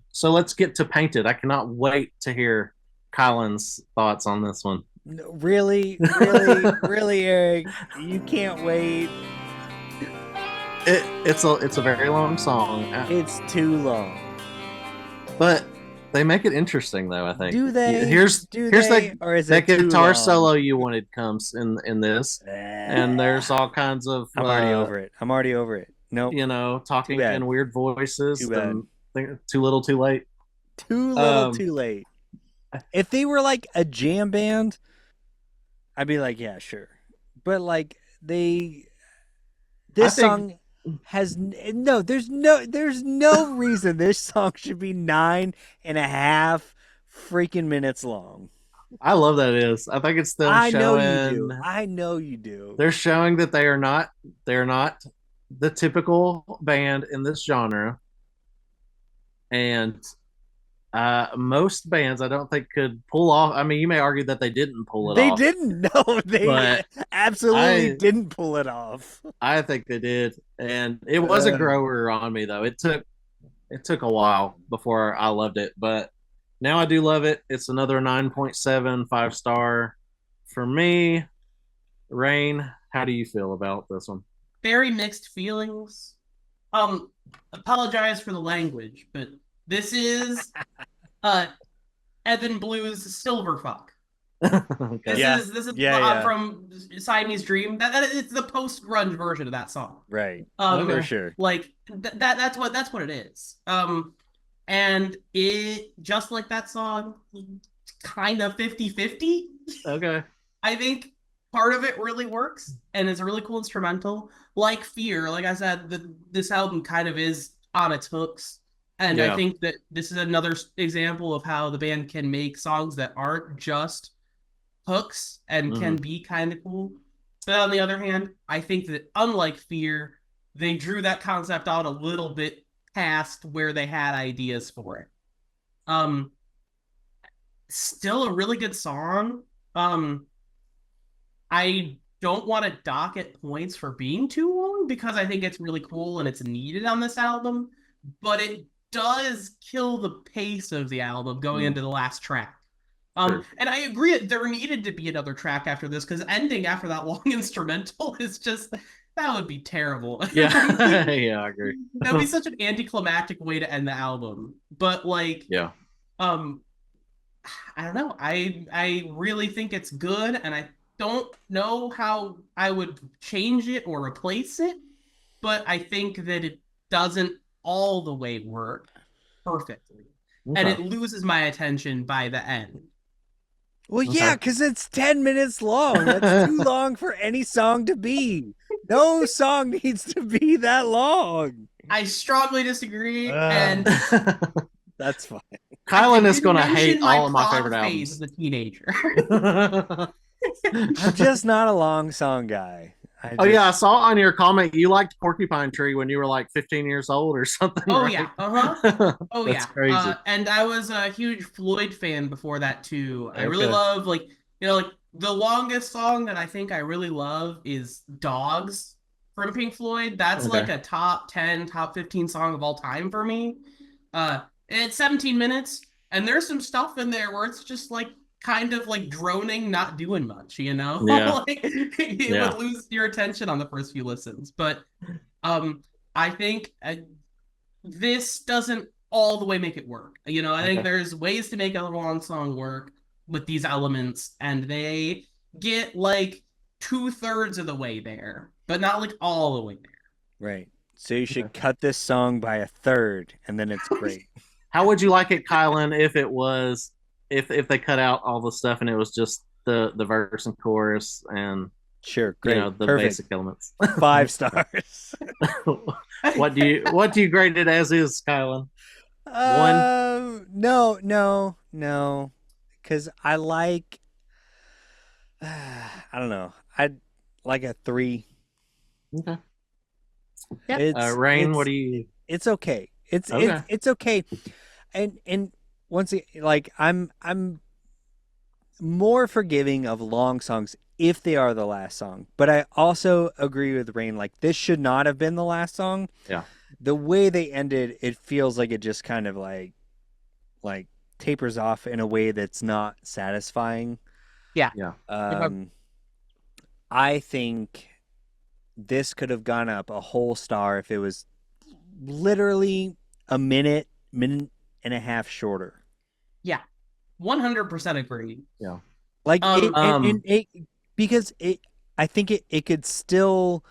S1: So let's get to Painted. I cannot wait to hear Colin's thoughts on this one.
S2: No, really, really, really, Eric, you can't wait.
S1: It's a very long song,
S2: It's too long.
S1: but they make it interesting though. I think
S2: Do they?
S1: here's
S2: Do
S1: here's
S2: they? Or is
S1: that
S2: it too
S1: guitar
S2: long?
S1: solo you wanted comes in this, and
S2: Eh,
S1: there's all kinds of
S2: I'm already over it. I'm already over it. Nope. Too
S1: talking in
S2: bad.
S1: weird
S2: Too
S1: voices
S2: bad.
S1: and too little, too late.
S2: Too little,
S1: Um,
S2: too late. If they were like a jam band, I'd be like, yeah, sure. But like
S1: I
S2: this
S1: think
S2: song has no. There's no reason this song should be 9.5 freaking minutes long.
S1: I love that it is. I think it's them
S2: I know you
S1: showing
S2: do. I know you do.
S1: they're showing that they are not the typical band in this genre, and most bands I don't think could pull off. I mean, you may argue that they didn't pull it
S2: They
S1: off,
S2: didn't. No, they
S1: but
S2: absolutely
S1: I
S2: didn't pull it off.
S1: I think they did, and it was a
S2: Uh,
S1: grower on me though. It took a while before I loved it, but now I do love it. It's another 9.75 star for me. Rain, How do you feel about this one?
S3: Very mixed feelings. Um, Apologize for the language, but this is uh Evan Blue's Silverfuck.
S1: Okay.
S2: Yeah.
S3: This is
S2: Yeah.
S3: from Siamese Dream. That it's the post grunge version of that song.
S2: Right. For
S1: Okay.
S2: sure.
S3: Like that's what it is. And it just like that song, kind of 50-50.
S1: Okay.
S3: I think part of it really works and it's a really cool instrumental. Like Fear, like I said, this album kind of is on its hooks. And I
S1: Yeah.
S3: think that this is another example of how the band can make songs that aren't just hooks and
S1: Hmm.
S3: can be kind of cool. But on the other hand, I think that unlike Fear, they drew that concept out a little bit past where they had ideas for it. Um, Still a really good song. I don't want to dock it points for being too long because I think it's really cool and it's needed on this album, but it does kill the pace of the album going
S1: Mm.
S3: into the last track.
S1: Sure.
S3: And I agree there needed to be another track after this because ending after that long instrumental is just that would be terrible.
S1: Yeah. Yeah, I agree.
S3: That would be such an anticlimactic way to end the album. But like,
S1: Yeah.
S3: um, I don't know. I really think it's good, and I don't know how I would change it or replace it, but I think that it doesn't all the way work perfectly, and
S1: Okay.
S3: it loses my attention by the end.
S2: Well, yeah,
S1: Okay.
S2: because it's 10 minutes long. That's too long for any song to be. No song needs to be that long.
S3: I strongly disagree, and
S2: That's fine.
S1: Kylan
S3: I
S1: is
S3: did
S1: going to hate
S3: mention my
S1: all of my
S3: prog
S1: favorite
S3: phase
S1: albums.
S3: as a teenager.
S2: I'm just not a long song guy.
S1: Oh yeah, I saw on your comment you liked Porcupine Tree when you were like 15 years old or something,
S3: Oh
S1: right?
S3: yeah, uh-huh. Oh
S1: That's
S3: yeah.
S1: crazy.
S3: And I was a huge Floyd fan before that too. I really
S1: Okay.
S3: love like like the longest song that I think I really love is Dogs from Pink Floyd. That's like
S1: Okay.
S3: a top 10, top 15 song of all time for me. Uh it's 17 minutes and there's some stuff in there where it's just like kind of like droning, not doing much, you know?
S1: Yeah.
S3: Like it would
S1: Yeah.
S3: lose your attention on the first few listens. But um I think this doesn't all the way make it work. I think
S1: Okay.
S3: there's ways to make a long song work with these elements, and they get like 2/3 of the way there, but not like all the way there.
S2: Right. So you
S1: Okay.
S2: should cut this song by a third, and then it's great.
S1: How would you like it, Kylan, if it was if they cut out all the stuff and it was just the verse and chorus and
S2: Sure, great,
S1: the
S2: perfect.
S1: basic elements?
S2: 5 stars.
S1: What do you grade it as is, Kylan? One?
S2: No, because I like. I don't know. I'd like a 3.
S1: Okay.
S3: Yeah.
S1: Rain, what
S2: It's
S1: do you
S2: it's okay. It's
S1: Okay.
S2: it's okay. And once like I'm more forgiving of long songs if they are the last song. But I also agree with Rain, like this should not have been the last song.
S1: Yeah.
S2: The way they ended, it feels like it just kind of like tapers off in a way that's not satisfying.
S3: Yeah.
S1: Yeah.
S2: I think this could have gone up a whole star if it was literally a minute and a half shorter.
S3: Yeah. 100% agree.
S1: Yeah.
S2: Like
S3: Um,
S2: because I think it could still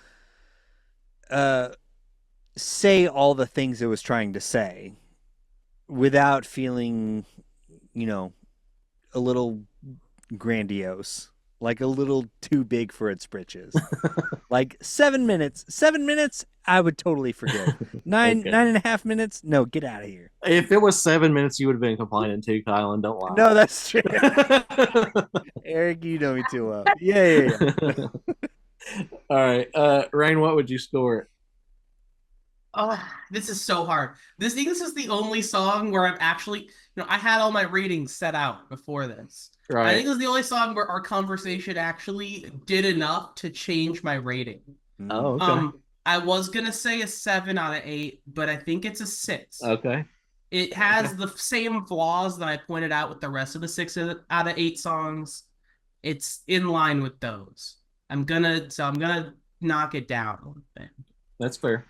S2: say all the things it was trying to say without feeling, a little grandiose, like a little too big for its britches. Like 7 minutes, I would totally forgive. Nine,
S1: Okay.
S2: 9.5 minutes, no, get out of here.
S1: If it was 7 minutes, you would have been complaining too, Kylan. Don't lie.
S2: No, that's true. Eric, you know me too well. Yeah.
S1: All right. Rain, what would you score it?
S3: oh, this is so hard. This is the only song where I'm actually, I had all my ratings set out before this. I think
S1: Right.
S3: this is the only song where our conversation actually did enough to change my rating.
S1: Oh, okay.
S3: I was gonna say a 7 out of 8, but I think it's a 6.
S1: Okay.
S3: It has the same flaws that I pointed out with the rest of the 6 out of 8 songs. It's in line with those. I'm gonna knock it down a little bit.
S1: That's fair.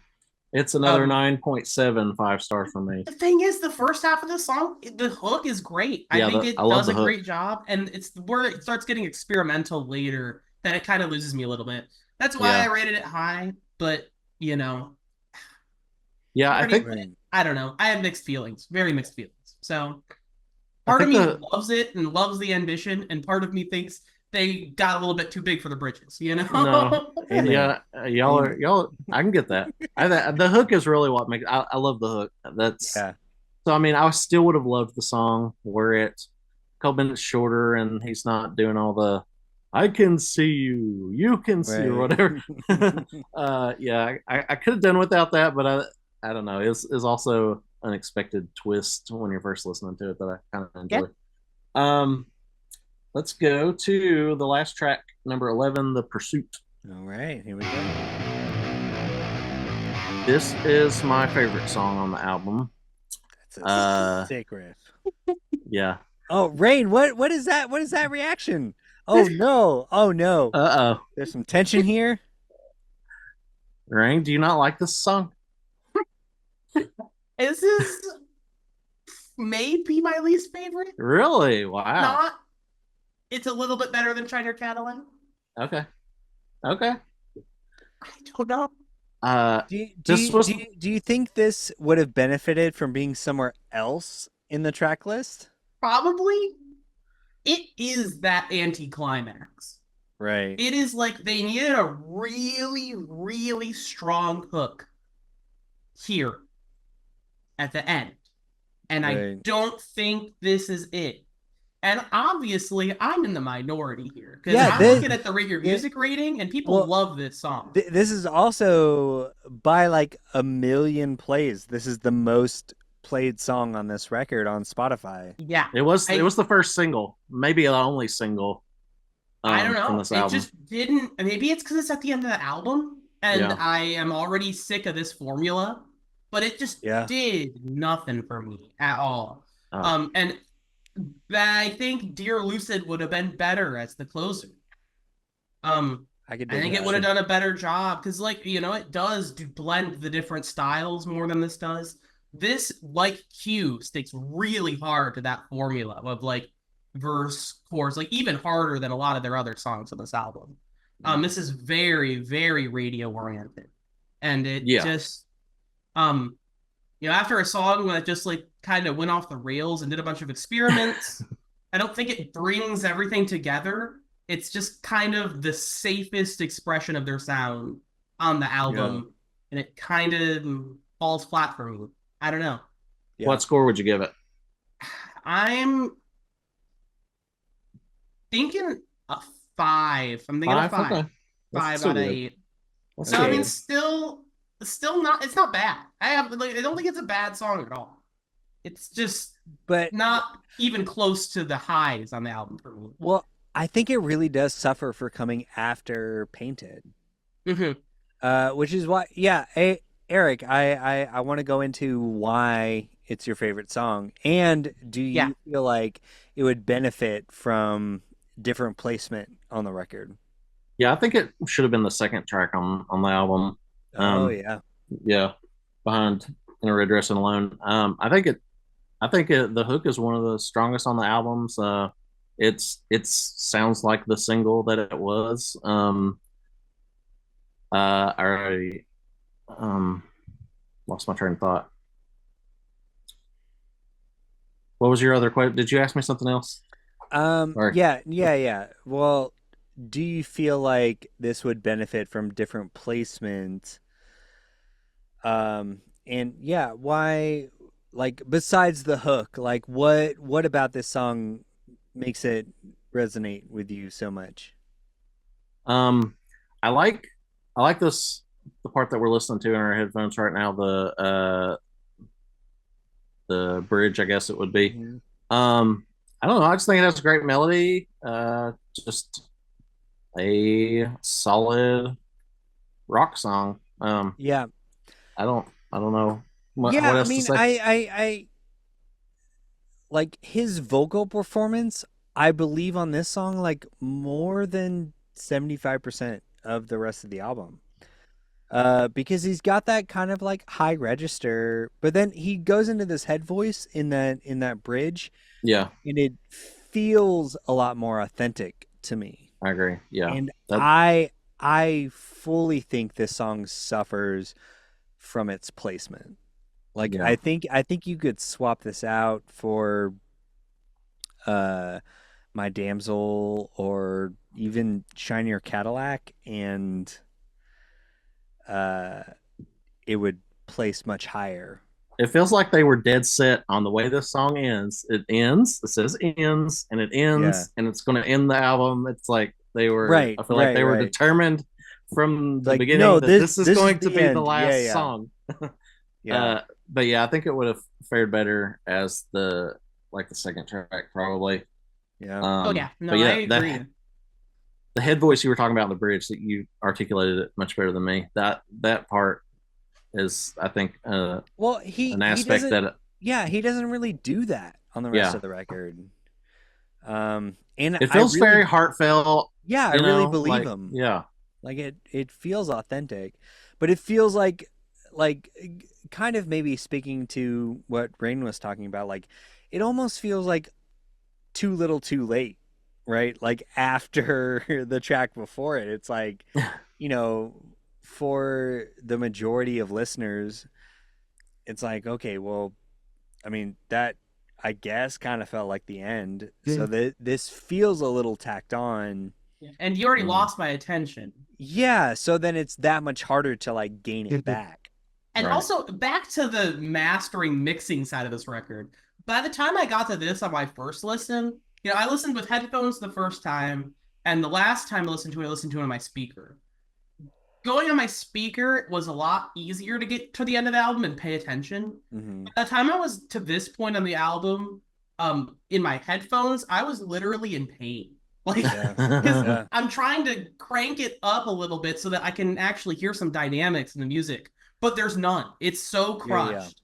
S1: It's another
S3: Um,
S1: 9.75 stars for me.
S3: the thing is, the first half of the song, the hook is great. I
S1: Yeah,
S3: think
S1: I
S3: it
S1: love
S3: does
S1: the
S3: a
S1: hook.
S3: great job, and it's where it starts getting experimental later that it kind of loses me a little bit. That's why I
S1: Yeah.
S3: rated it high, but you know,
S1: Yeah,
S3: part of me,
S2: Right.
S3: I don't know. I have mixed feelings, very mixed feelings. So
S1: I
S3: part of
S1: think
S3: me
S1: the
S3: loves it and loves the ambition, and part of me thinks they got a little bit too big for the bridges, you
S1: no.
S3: know?
S2: Amen.
S1: Yeah,
S2: Amen.
S1: y'all I can get that. The hook is really what makes I love the hook. That's
S2: Yeah.
S1: so I mean, I still would have loved the song where it's a couple minutes shorter and he's not doing all the I can see you, you can see or
S2: Right.
S1: whatever. Yeah, I could have done without that, but I don't know. It's also an unexpected twist when you're first listening to it that I kind of
S3: Yeah.
S1: enjoy. Um, let's go to the last track, number 11, The Pursuit.
S2: All right, here we go.
S1: This is my favorite song on the album.
S2: That's a
S1: Uh,
S2: sick riff.
S1: yeah.
S2: Oh, Rain, what is that? What is that reaction? Oh no. Oh no.
S1: Uh oh.
S2: There's some tension here.
S1: Rain, do you not like this song?
S3: This is maybe my least favorite.
S1: Really? Wow.
S3: Not. It's a little bit better than China Catalan.
S1: Okay. Okay.
S3: I don't know.
S1: Uh,
S2: Do you, do
S1: this
S2: you,
S1: was
S2: do you, do you think this would have benefited from being somewhere else in the track list?
S3: Probably. It is that anticlimax.
S2: Right.
S3: It is like they needed a really, really strong hook here at the end. And I
S2: Right.
S3: don't think this is it. And obviously, I'm in the minority here because
S2: Yeah,
S3: I'm
S2: this
S3: looking at the Rate Your
S2: yeah,
S3: Music rating, and people
S2: well,
S3: love this song.
S2: this is also by like a million plays. This is the most played song on this record on Spotify.
S3: Yeah,
S1: it
S3: I
S1: was the first single, maybe the only single
S3: I don't
S1: from
S3: know.
S1: this
S3: It
S1: album.
S3: just didn't. Maybe it's because it's at the end of the album, and
S1: Yeah.
S3: I am already sick of this formula. But it just
S2: Yeah.
S3: did nothing for me at all.
S1: Oh,
S3: And I think Dear Lucid would have been better as the closer. Um,
S2: I could
S3: I
S2: dig
S3: think it
S2: that.
S3: would have done a better job because, like, it does blend the different styles more than this does. This, like Q, sticks really hard to that formula of like verse, chorus, like even harder than a lot of their other songs on this album. This is very, very radio oriented, and it
S1: yeah.
S3: just, um, after a song that just like kind of went off the rails and did a bunch of experiments, I don't think it brings everything together. It's just kind of the safest expression of their sound on the
S2: Yeah.
S3: album, and it kind of falls flat for me. I don't know.
S2: Yeah.
S1: What score would you give it?
S3: I'm thinking a five. I'm thinking a
S1: Five?
S3: five.
S1: Okay. That's
S3: Five
S1: still
S3: out of
S1: good.
S3: eight.
S1: That's
S3: So
S1: still
S3: I mean,
S2: Okay.
S1: good.
S3: still not. It's not bad. I don't think it's a bad song at all. It's just
S2: But
S3: not even close to the highs on the album for me.
S2: well, I think it really does suffer for coming after Painted.
S3: Mm-hmm.
S2: Which is why, yeah, Eric, I want to go into why it's your favorite song, and do
S3: Yeah.
S2: you feel like it would benefit from different placement on the record?
S1: Yeah, I think it should have been the second track on the album.
S2: Oh
S1: Um,
S2: yeah,
S1: yeah, behind In a Red Dress and Alone. The hook is one of the strongest on the albums. It's sounds like the single that it was. I um lost my train of thought. What was your other question? Did you ask me something else? Or
S2: yeah. Well, do you feel like this would benefit from different placement? And yeah, why? Like besides the hook, like what about this song makes it resonate with you so much?
S1: um, I like I like this the part that we're listening to in our headphones right now. The bridge, I guess it would be.
S2: Mhm.
S1: I don't know. I just think it has a great melody. Just a solid rock song.
S2: Yeah,
S1: I don't know
S2: yeah.
S1: what
S2: I
S1: else to
S2: mean,
S1: say.
S2: I like his vocal performance. I believe on this song, like more than 75% of the rest of the album. Because he's got that kind of like high register, but then he goes into this head voice in that bridge,
S1: Yeah,
S2: and it feels a lot more authentic to me.
S1: I agree. Yeah,
S2: And
S1: that
S2: I fully think this song suffers from its placement. Like
S1: yeah.
S2: I think you could swap this out for uh My Damsel or even Shinier Cadillac, and uh it would place much higher.
S1: It feels like they were dead set on the way this song ends. It ends. It says ends, and it
S2: Yeah.
S1: ends, and it's going to end the album. It's like they were.
S2: Right,
S1: I feel like
S2: right,
S1: they were
S2: right.
S1: determined from the
S2: Like, no,
S1: beginning that this is
S2: this is
S1: going to
S2: the
S1: be the
S2: end. Yeah,
S1: last
S2: yeah.
S1: song.
S2: Yeah.
S1: But yeah, I think it would have fared better as the second track probably.
S2: Yeah.
S3: Oh yeah, no,
S1: But
S3: I
S1: yeah,
S3: agree.
S1: the head voice you were talking about in the bridge, that you articulated it much better than me. That part is, I think,
S2: Well,
S1: an
S2: he
S1: aspect
S2: doesn't,
S1: that
S2: yeah, he doesn't really do that on the rest
S1: yeah,
S2: of the record. And
S1: it
S2: I
S1: feels very
S2: really,
S1: heartfelt.
S2: yeah, I
S1: You
S2: really
S1: know,
S2: believe
S1: like
S2: him.
S1: yeah,
S2: Like it feels authentic, but it feels like kind of maybe speaking to what Rain was talking about, like it almost feels like too little too late, right? Like after the track before it, it's like, you know, for the majority of listeners, it's like, okay, well, I mean, that I guess kind of felt like the end. So that this feels a little tacked on.
S3: And you already
S1: Mm,
S3: lost my attention.
S2: Yeah, so then it's that much harder to like gain it back.
S3: And
S1: right.
S3: also back to the mastering mixing side of this record. By the time I got to this on my first listen, I listened with headphones the first time, and the last time I listened to it on my speaker. Going on my speaker was a lot easier to get to the end of the album and pay attention.
S2: Hmm.
S3: By the time I was to this point on the album, in my headphones, I was literally in pain. Like,
S2: Yeah,
S3: because
S2: yeah,
S3: I'm trying to crank it up a little bit so that I can actually hear some dynamics in the music, but there's none. It's so
S2: yeah, yeah.
S3: crushed,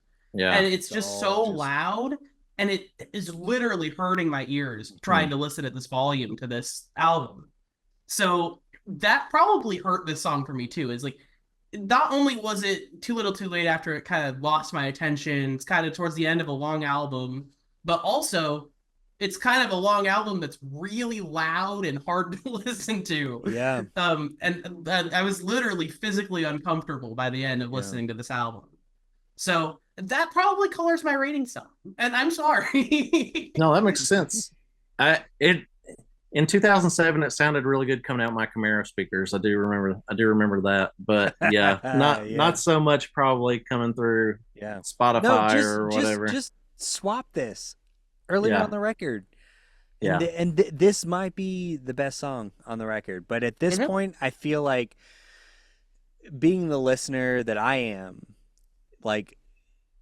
S3: and
S1: Yeah,
S3: it's
S2: It's
S3: just
S2: all
S3: so
S2: just
S3: loud, and it is literally hurting my ears trying
S1: mm,
S3: to listen at this volume to this album. So that probably hurt this song for me too. Is like, not only was it too little too late after it kind of lost my attention, it's kind of towards the end of a long album, but also it's kind of a long album that's really loud and hard to listen to.
S2: yeah,
S3: And I was literally physically uncomfortable by the end of
S2: yeah.
S3: listening to this album. So that probably colors my rating some. And I'm sorry.
S1: no, that makes sense. I it In 2007, it sounded really good coming out my Camaro speakers. I do remember that. But yeah,
S2: Yeah,
S1: not so much probably coming through
S2: yeah. No,
S1: Spotify or whatever.
S2: just swap this earlier on
S1: Yeah,
S2: the record, and
S1: yeah,
S2: this might be the best song on the record. But at this
S3: Mhm.
S2: point, I feel like being the listener that I am, like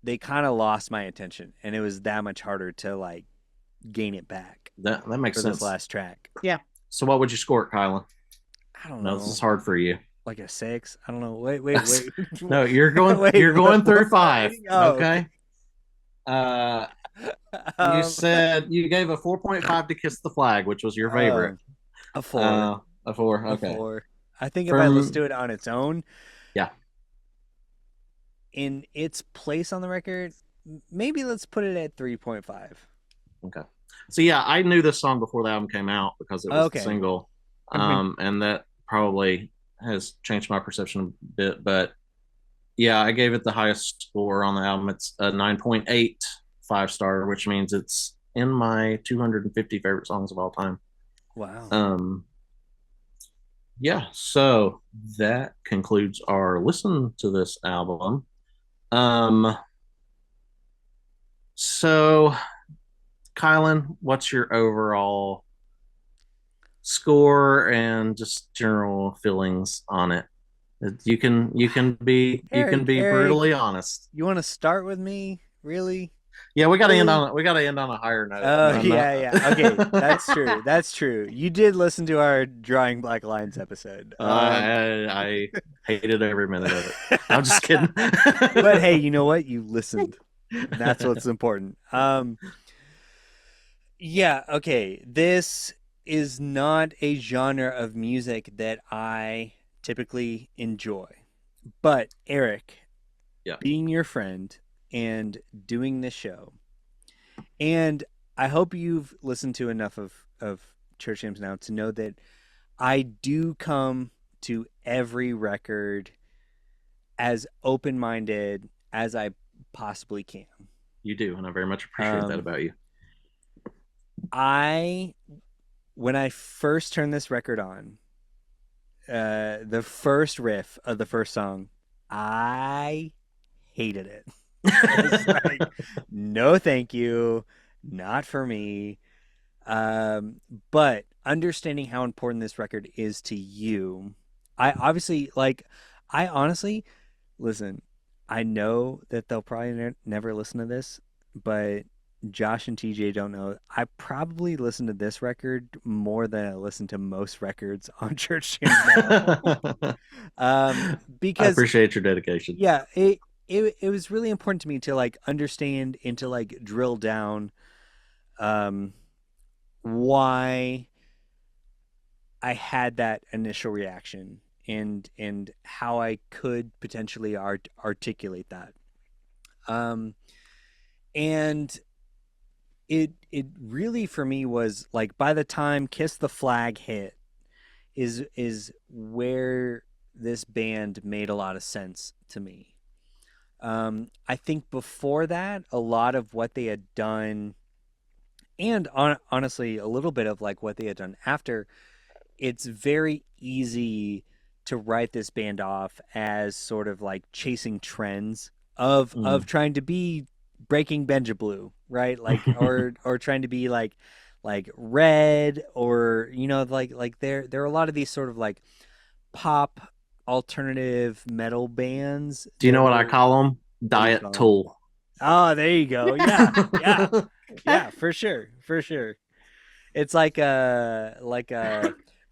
S2: they kind of lost my attention, and it was that much harder to like gain it back
S1: that makes
S2: for this
S1: sense.
S2: last track.
S3: Yeah.
S1: So what would you score it, Kylan?
S2: I don't
S1: No, this
S2: know,
S1: is hard for you.
S2: like a 6. I don't know. Wait.
S1: No, you're going
S2: Wait,
S1: you're going through
S2: what's my
S1: five.
S2: rating? Oh, okay.
S1: Okay. Uh, you
S2: Um,
S1: said you gave a 4.5 to Kiss the Flag, which was your favorite.
S2: a 4,
S1: A four.
S2: a
S1: Okay.
S2: 4. I think if I listen
S1: From
S2: to it on its own,
S1: yeah.
S2: in its place on the record, maybe let's put it at 3.5.
S1: Okay. So yeah, I knew this song before the album came out because it was the
S2: Okay.
S1: single, and that probably has changed my perception a bit. But yeah, I gave it the highest score on the album. It's a 9.8 5-star, which means it's in my 250 favorite songs of all time.
S2: Wow.
S1: Yeah, so that concludes our listen to this album. Um, so Kylan, what's your overall score and just general feelings on it? You can be
S2: Eric,
S1: brutally honest.
S2: you want to start with me? Really?
S1: Yeah,
S2: Really?
S1: we got to end on a higher note.
S2: Oh,
S1: I'm
S2: yeah,
S1: not.
S2: yeah. Okay, that's true. That's true. You did listen to our Drawing Black Lines episode.
S1: I hated every minute of it. I'm just kidding.
S2: But hey, you know what? You listened. And that's what's important. Yeah, okay. This is not a genre of music that I typically enjoy. But Eric,
S1: Yeah,
S2: being your friend and doing this show, and I hope you've listened to enough of Church Hymns now to know that I do come to every record as open minded as I possibly can.
S1: you do, and I very much appreciate that
S2: Um,
S1: about you.
S2: I when I first turned this record on, the first riff of the first song, I hated it. I was like, no, thank you, not for me. But understanding how important this record is to you, I obviously like. I honestly listen. I know that they'll probably never listen to this, but Josh and TJ don't know. I probably listen to this record more than I listen to most records on Church Tunes now.
S1: I
S2: Because
S1: appreciate your dedication.
S2: yeah, it was really important to me to like understand and to like drill down um why I had that initial reaction and how I could potentially articulate that. Um, and it really for me was like by the time Kiss the Flag hit is where this band made a lot of sense to me. I think before that, a lot of what they had done, and honestly, a little bit of like what they had done after, it's very easy to write this band off as sort of like chasing trends of
S1: Mm.
S2: trying to be Breaking Benja Blue, right? Like or trying to be like Red, or you know like there are a lot of these sort of like pop alternative metal bands
S1: Do you know
S2: that
S1: what I
S2: were.
S1: call them?
S2: What do you
S1: Diet
S2: call them?
S1: Tool.
S2: Oh, there you go. Yeah, yeah, yeah, for sure, for sure. It's like a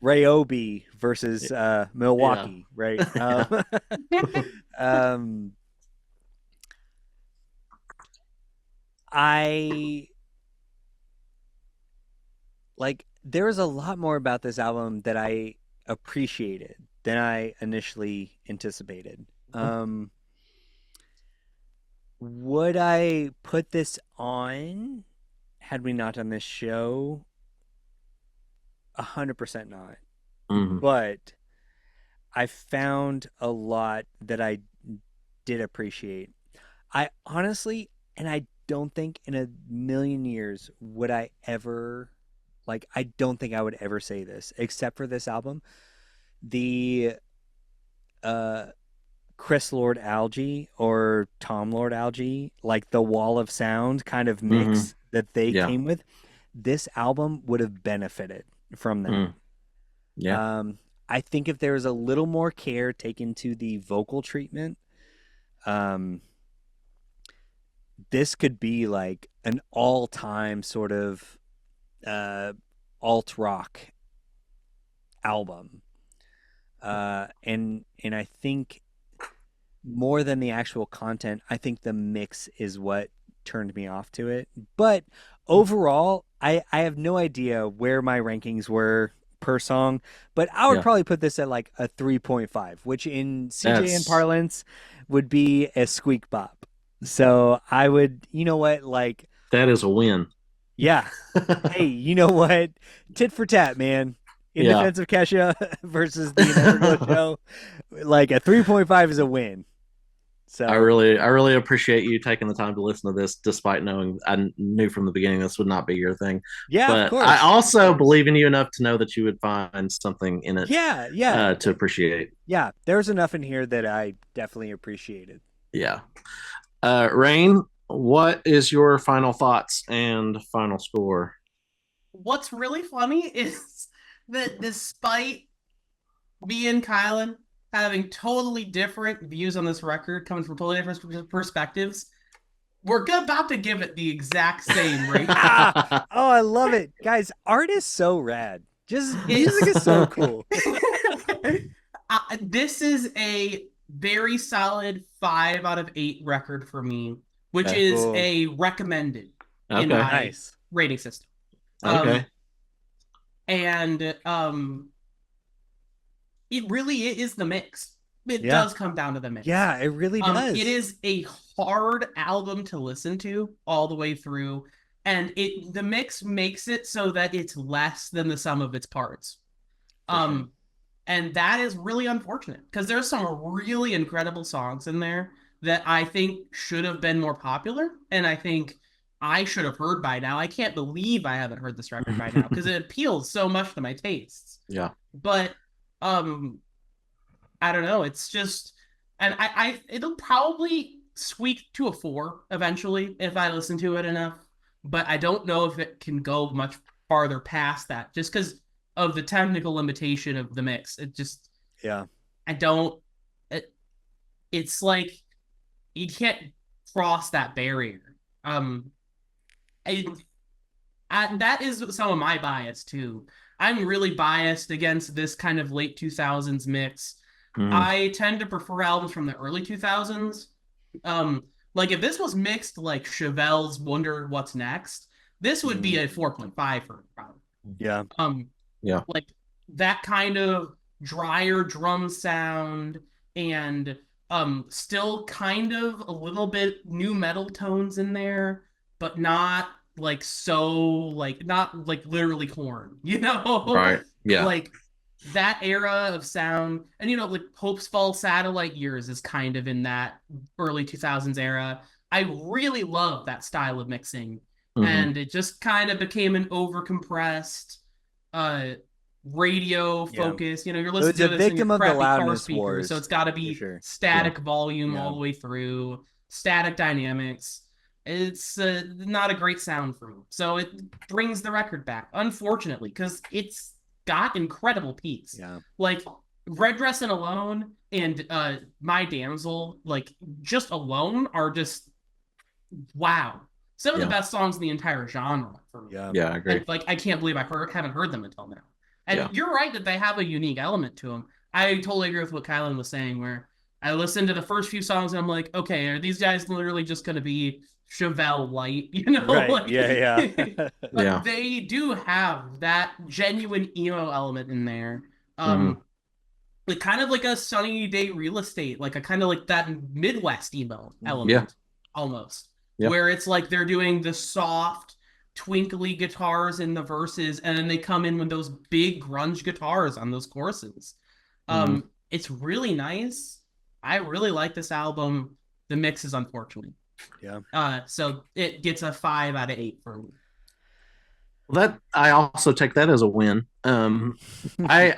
S2: Ryobi versus
S1: Yeah.
S2: Milwaukee, right? Um, I like there was a lot more about this album that I appreciated than I initially anticipated. Would I put this on had we not done this show? 100% not.
S1: Mhm.
S2: But I found a lot that I did appreciate. I honestly, and I don't think in a million years would I ever, like, I don't think I would ever say this, except for this album. The uh, Chris Lord Algae or Tom Lord Algae, like the Wall of Sound kind of
S1: Mhm.
S2: mix that they
S1: Yeah.
S2: came with, this album would have benefited from that.
S1: Mm. Yeah.
S2: Um, I think if there was a little more care taken to the vocal treatment, um, this could be like an all-time sort of uh, alt rock album. And I think more than the actual content, I think the mix is what turned me off to it. But overall, I have no idea where my rankings were per song, but I would
S1: Yeah.
S2: probably put this at like a 3.5, which in CJN
S1: That's
S2: parlance would be a squeak bop. So I would, you know what, like,
S1: that is a win.
S2: yeah. Hey, you know what? Tit for tat, man. In
S1: Yeah.
S2: defense of Kesha versus the Nevergo show, like a 3.5 is a win. So
S1: I really appreciate you taking the time to listen to this, despite knowing I knew from the beginning this would not be your thing.
S2: yeah, of
S1: But I
S2: course, of
S1: also
S2: course.
S1: believe in you enough to know that you would find something in it
S2: Yeah, yeah,
S1: to appreciate.
S2: yeah. There's enough in here that I definitely appreciated.
S1: Yeah. Rain, what is your final thoughts and final score?
S3: What's really funny is that despite me and Kylan having totally different views on this record, coming from totally different perspectives, we're about to give it the exact same rating.
S2: Ah, oh, I love it, guys. Art is so rad. Just music
S3: It's
S2: is so cool.
S3: this is a very solid 5 out of 8 record for me, which
S1: Okay.
S3: is
S2: Cool.
S3: a recommended in
S1: Okay.
S3: my
S2: Nice.
S3: rating system. Um,
S1: Okay.
S3: and it really is the mix. It
S2: Yeah.
S3: does come down to the mix.
S2: Yeah, it really
S3: It
S2: does.
S3: is a hard album to listen to all the way through, and the mix makes it so that it's less than the sum of its parts.
S2: For sure.
S3: Um, and that is really unfortunate because there's some really incredible songs in there that I think should have been more popular, and I think I should have heard by now. I can't believe I haven't heard this record by now because it appeals so much to my tastes.
S1: Yeah.
S3: But um, I don't know. It's just, and it'll probably squeak to a 4 eventually if I listen to it enough. But I don't know if it can go much farther past that, just because of the technical limitation of the mix. It just,
S2: Yeah.
S3: I don't. It, it's like you can't cross that barrier. Um, I, that is some of my bias too. I'm really biased against this kind of late 2000s mix.
S1: Mm.
S3: I tend to prefer albums from the early 2000s. Like if this was mixed like Chevelle's Wonder What's Next, this would be a 4.5 for probably.
S2: Yeah.
S1: Yeah.
S3: Like that kind of drier drum sound and still kind of a little bit new metal tones in there, but not like so like not like literally corn, you know?
S1: Right. Yeah.
S3: Like that era of sound, and like Hope's Fall Satellite Years is kind of in that early 2000s era. I really love that style of mixing,
S1: Mhm.
S3: and it just kind of became an overcompressed uh radio
S2: Yeah.
S3: focus. You're
S2: It
S3: listening
S2: was a
S3: to this in your
S2: victim of the
S3: crappy car
S2: loudness
S3: speakers, so
S2: wars,
S3: it's got to
S2: for
S3: be
S2: sure.
S3: static volume
S2: Yeah.
S3: all the way through, static dynamics. It's not a great sound for me, so it brings the record back, unfortunately, because it's got incredible peaks.
S2: Yeah.
S3: Like Red Dress and Alone and My Damsel, like just alone are just wow. Some of the
S1: Yeah.
S3: best songs in the entire genre for me.
S2: Yeah.
S1: Yeah, I agree.
S3: And like I can't believe haven't heard them until now. And
S1: Yeah.
S3: you're right that they have a unique element to them. I totally agree with what Kylan was saying, where I listened to the first few songs and I'm like, okay, are these guys literally just going to be Chevelle light?
S2: Right.
S3: Like,
S2: Yeah.
S3: but
S1: Yeah.
S3: they do have that genuine emo element in there.
S1: Mhm.
S3: Like kind of like a Sunny Day Real Estate, like a kind of like that Midwest emo element,
S1: Yeah.
S3: almost,
S1: Yeah.
S3: where it's like they're doing the soft, twinkly guitars in the verses, and then they come in with those big grunge guitars on those choruses.
S1: Mhm.
S3: It's really nice. I really like this album. The mix is unfortunate.
S2: Yeah.
S3: So it gets a 5 out of 8 for me.
S1: Well, that I also take that as a win. I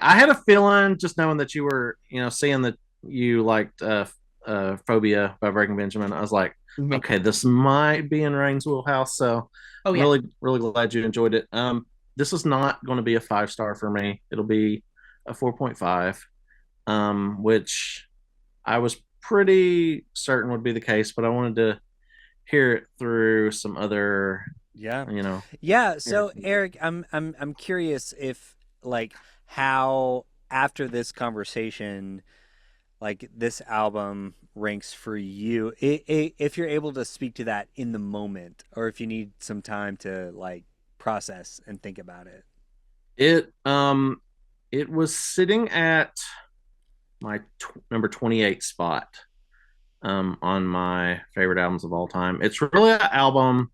S1: had a feeling just knowing that you were, seeing that you liked Phobia by Breaking Benjamin. I was like, okay, this might be in Rain's wheelhouse. So
S3: Oh
S1: I'm
S3: yeah,
S1: really, really glad you enjoyed it. This is not going to be a 5-star for me. It'll be a 4.5, which I was pretty certain would be the case, but I wanted to hear it through some other,
S2: Yeah.
S1: you know.
S2: Yeah. So Eric, I'm curious if like how after this conversation, like this album ranks for you, if you're able to speak to that in the moment, or if you need some time to like process and think about it.
S1: It was sitting at my number 28 spot on my favorite albums of all time. It's really an album.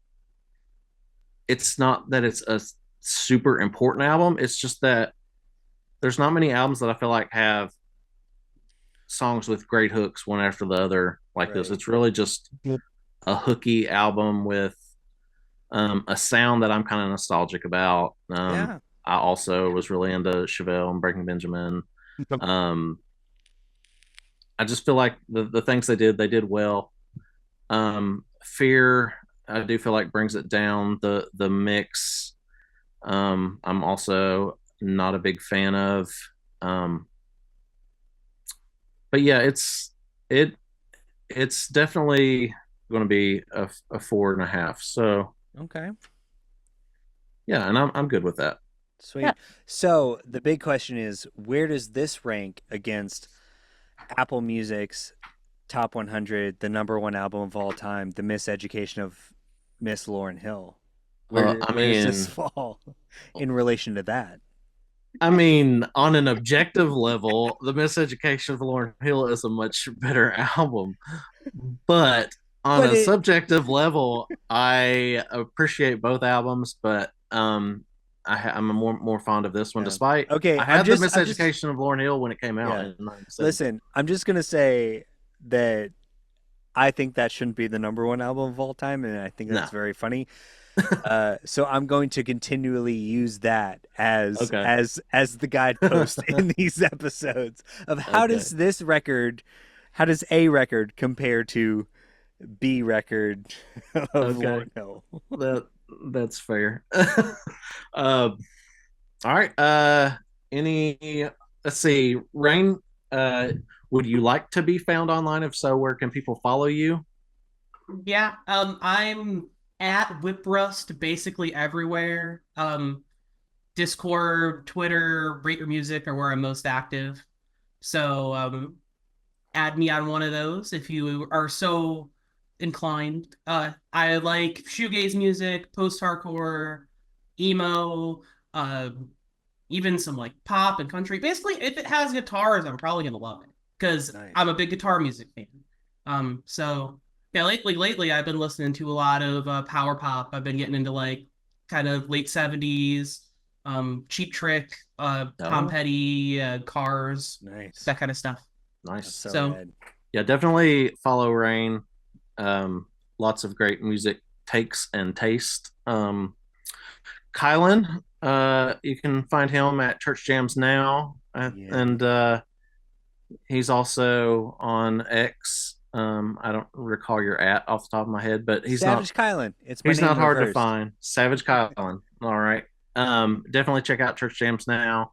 S1: It's not that it's a super important album. It's just that there's not many albums that I feel like have songs with great hooks one after the other like this.
S2: Right.
S1: It's really just a hooky album with a sound that I'm kind of nostalgic about.
S2: Yeah.
S1: I also was really into Chevelle and Breaking Benjamin. Um, I just feel like the things they did well. Fear, I do feel like brings it down. The mix, I'm also not a big fan of. Um, but yeah, it it's definitely going to be a 4.5. So
S2: Okay.
S1: yeah, and I'm good with that.
S2: Sweet.
S3: Yeah.
S2: So the big question is, where does this rank against Apple Music's Top 100, the #1 album of all time, The Miseducation of Miss Lauryn Hill? Where
S1: I
S2: where does this
S1: mean,
S2: fall in relation to that?
S1: I mean, on an objective level, The Miseducation of Lauryn Hill is a much better album. But on
S2: But
S1: a
S2: it,
S1: subjective level, I appreciate both albums, but I'm more fond of this one,
S2: yeah.
S1: despite
S2: Okay,
S1: I had The
S2: I'm just,
S1: Miseducation of Lauryn Hill when it came out
S2: yeah.
S1: in '97.
S2: Listen, I'm just gonna say that I think that shouldn't be the number one album of all time, and I think
S1: No.
S2: that's very funny. So I'm going to continually use that
S1: Okay.
S2: as the guidepost in these episodes of
S1: Okay.
S2: how does A record compare to B record of
S1: Okay.
S2: Lauryn Hill?
S1: That that's fair. All right. Any let's see. Rain, uh would you like to be found online? If so, where can people follow you?
S3: Yeah, I'm at Whiprust basically everywhere. Discord, Twitter, Rate Your Music are where I'm most active. So add me on one of those if you are so inclined. I like shoegaze music, post-hardcore, emo, uh, even some like pop and country. Basically, if it has guitars, I'm probably gonna love it because I'm
S2: Nice.
S3: a big guitar music fan. So yeah, lately I've been listening to a lot of power pop. I've been getting into like kind of late '70s, Cheap Trick, Tom
S1: Oh,
S3: Petty, Cars,
S2: Nice.
S3: that kind of stuff.
S2: That's
S1: nice.
S2: so
S3: So
S2: rad.
S1: Yeah, definitely follow Rain. Um, Lots of great music takes and taste. Kylan, you can find him at Church Jams Now,
S2: Yeah.
S1: and he's also on X. I don't recall your at off the top of my head, but
S2: Savage Kylan. It's my
S1: he's not
S2: name
S1: hard to
S2: reversed.
S1: find. Savage Kylan. All right. Definitely check out Church Jams Now.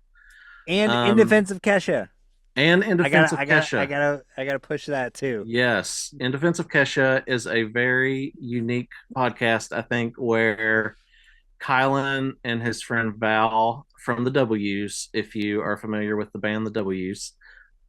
S2: And In
S1: Um,
S2: Defense of Kesha.
S1: and In Defense of Kesha.
S2: I gotta push that too.
S1: Yes, In Defense of Kesha is a very unique podcast, I think, where Kylan and his friend Val from the W's, if you are familiar with the band the W's,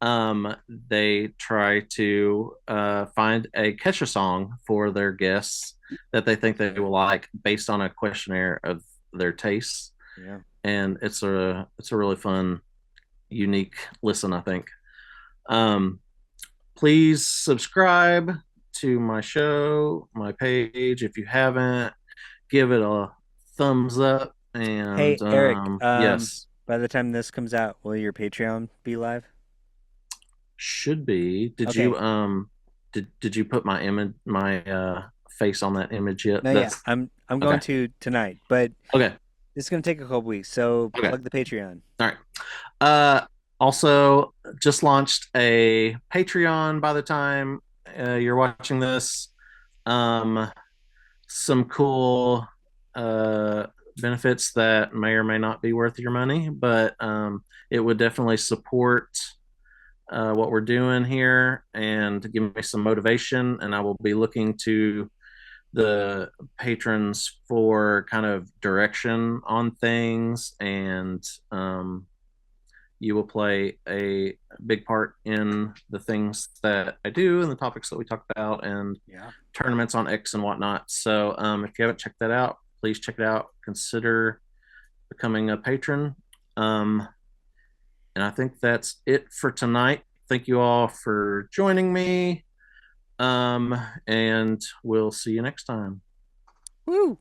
S1: they try to find a Kesha song for their guests that they think they will like based on a questionnaire of their tastes.
S2: Yeah.
S1: And it's a really fun, unique listen, I think. Um, Please subscribe to my show, my page. If you haven't, give it a thumbs up.
S2: Hey,
S1: And
S2: Eric,
S1: yes,
S2: by the time this comes out, will your Patreon be live?
S1: should be. Did you
S2: Okay.
S1: did you put my image my face on that image yet?
S2: No, yeah,
S1: That's
S2: I'm going
S1: okay.
S2: to tonight, but
S1: Okay.
S2: this is gonna take a couple weeks, so
S1: Okay.
S2: plug the Patreon.
S1: All right. Also, just launched a Patreon by the time you're watching this. Um, some cool benefits that may or may not be worth your money, but it would definitely support what we're doing here and give me some motivation. And I will be looking to the patrons for kind of direction on things, and you will play a big part in the things that I do and the topics that we talk about and
S2: Yeah.
S1: tournaments on X and whatnot. So if you haven't checked that out, please check it out. Consider becoming a patron. And I think that's it for tonight. Thank you all for joining me. And we'll see you next time.
S2: Woo!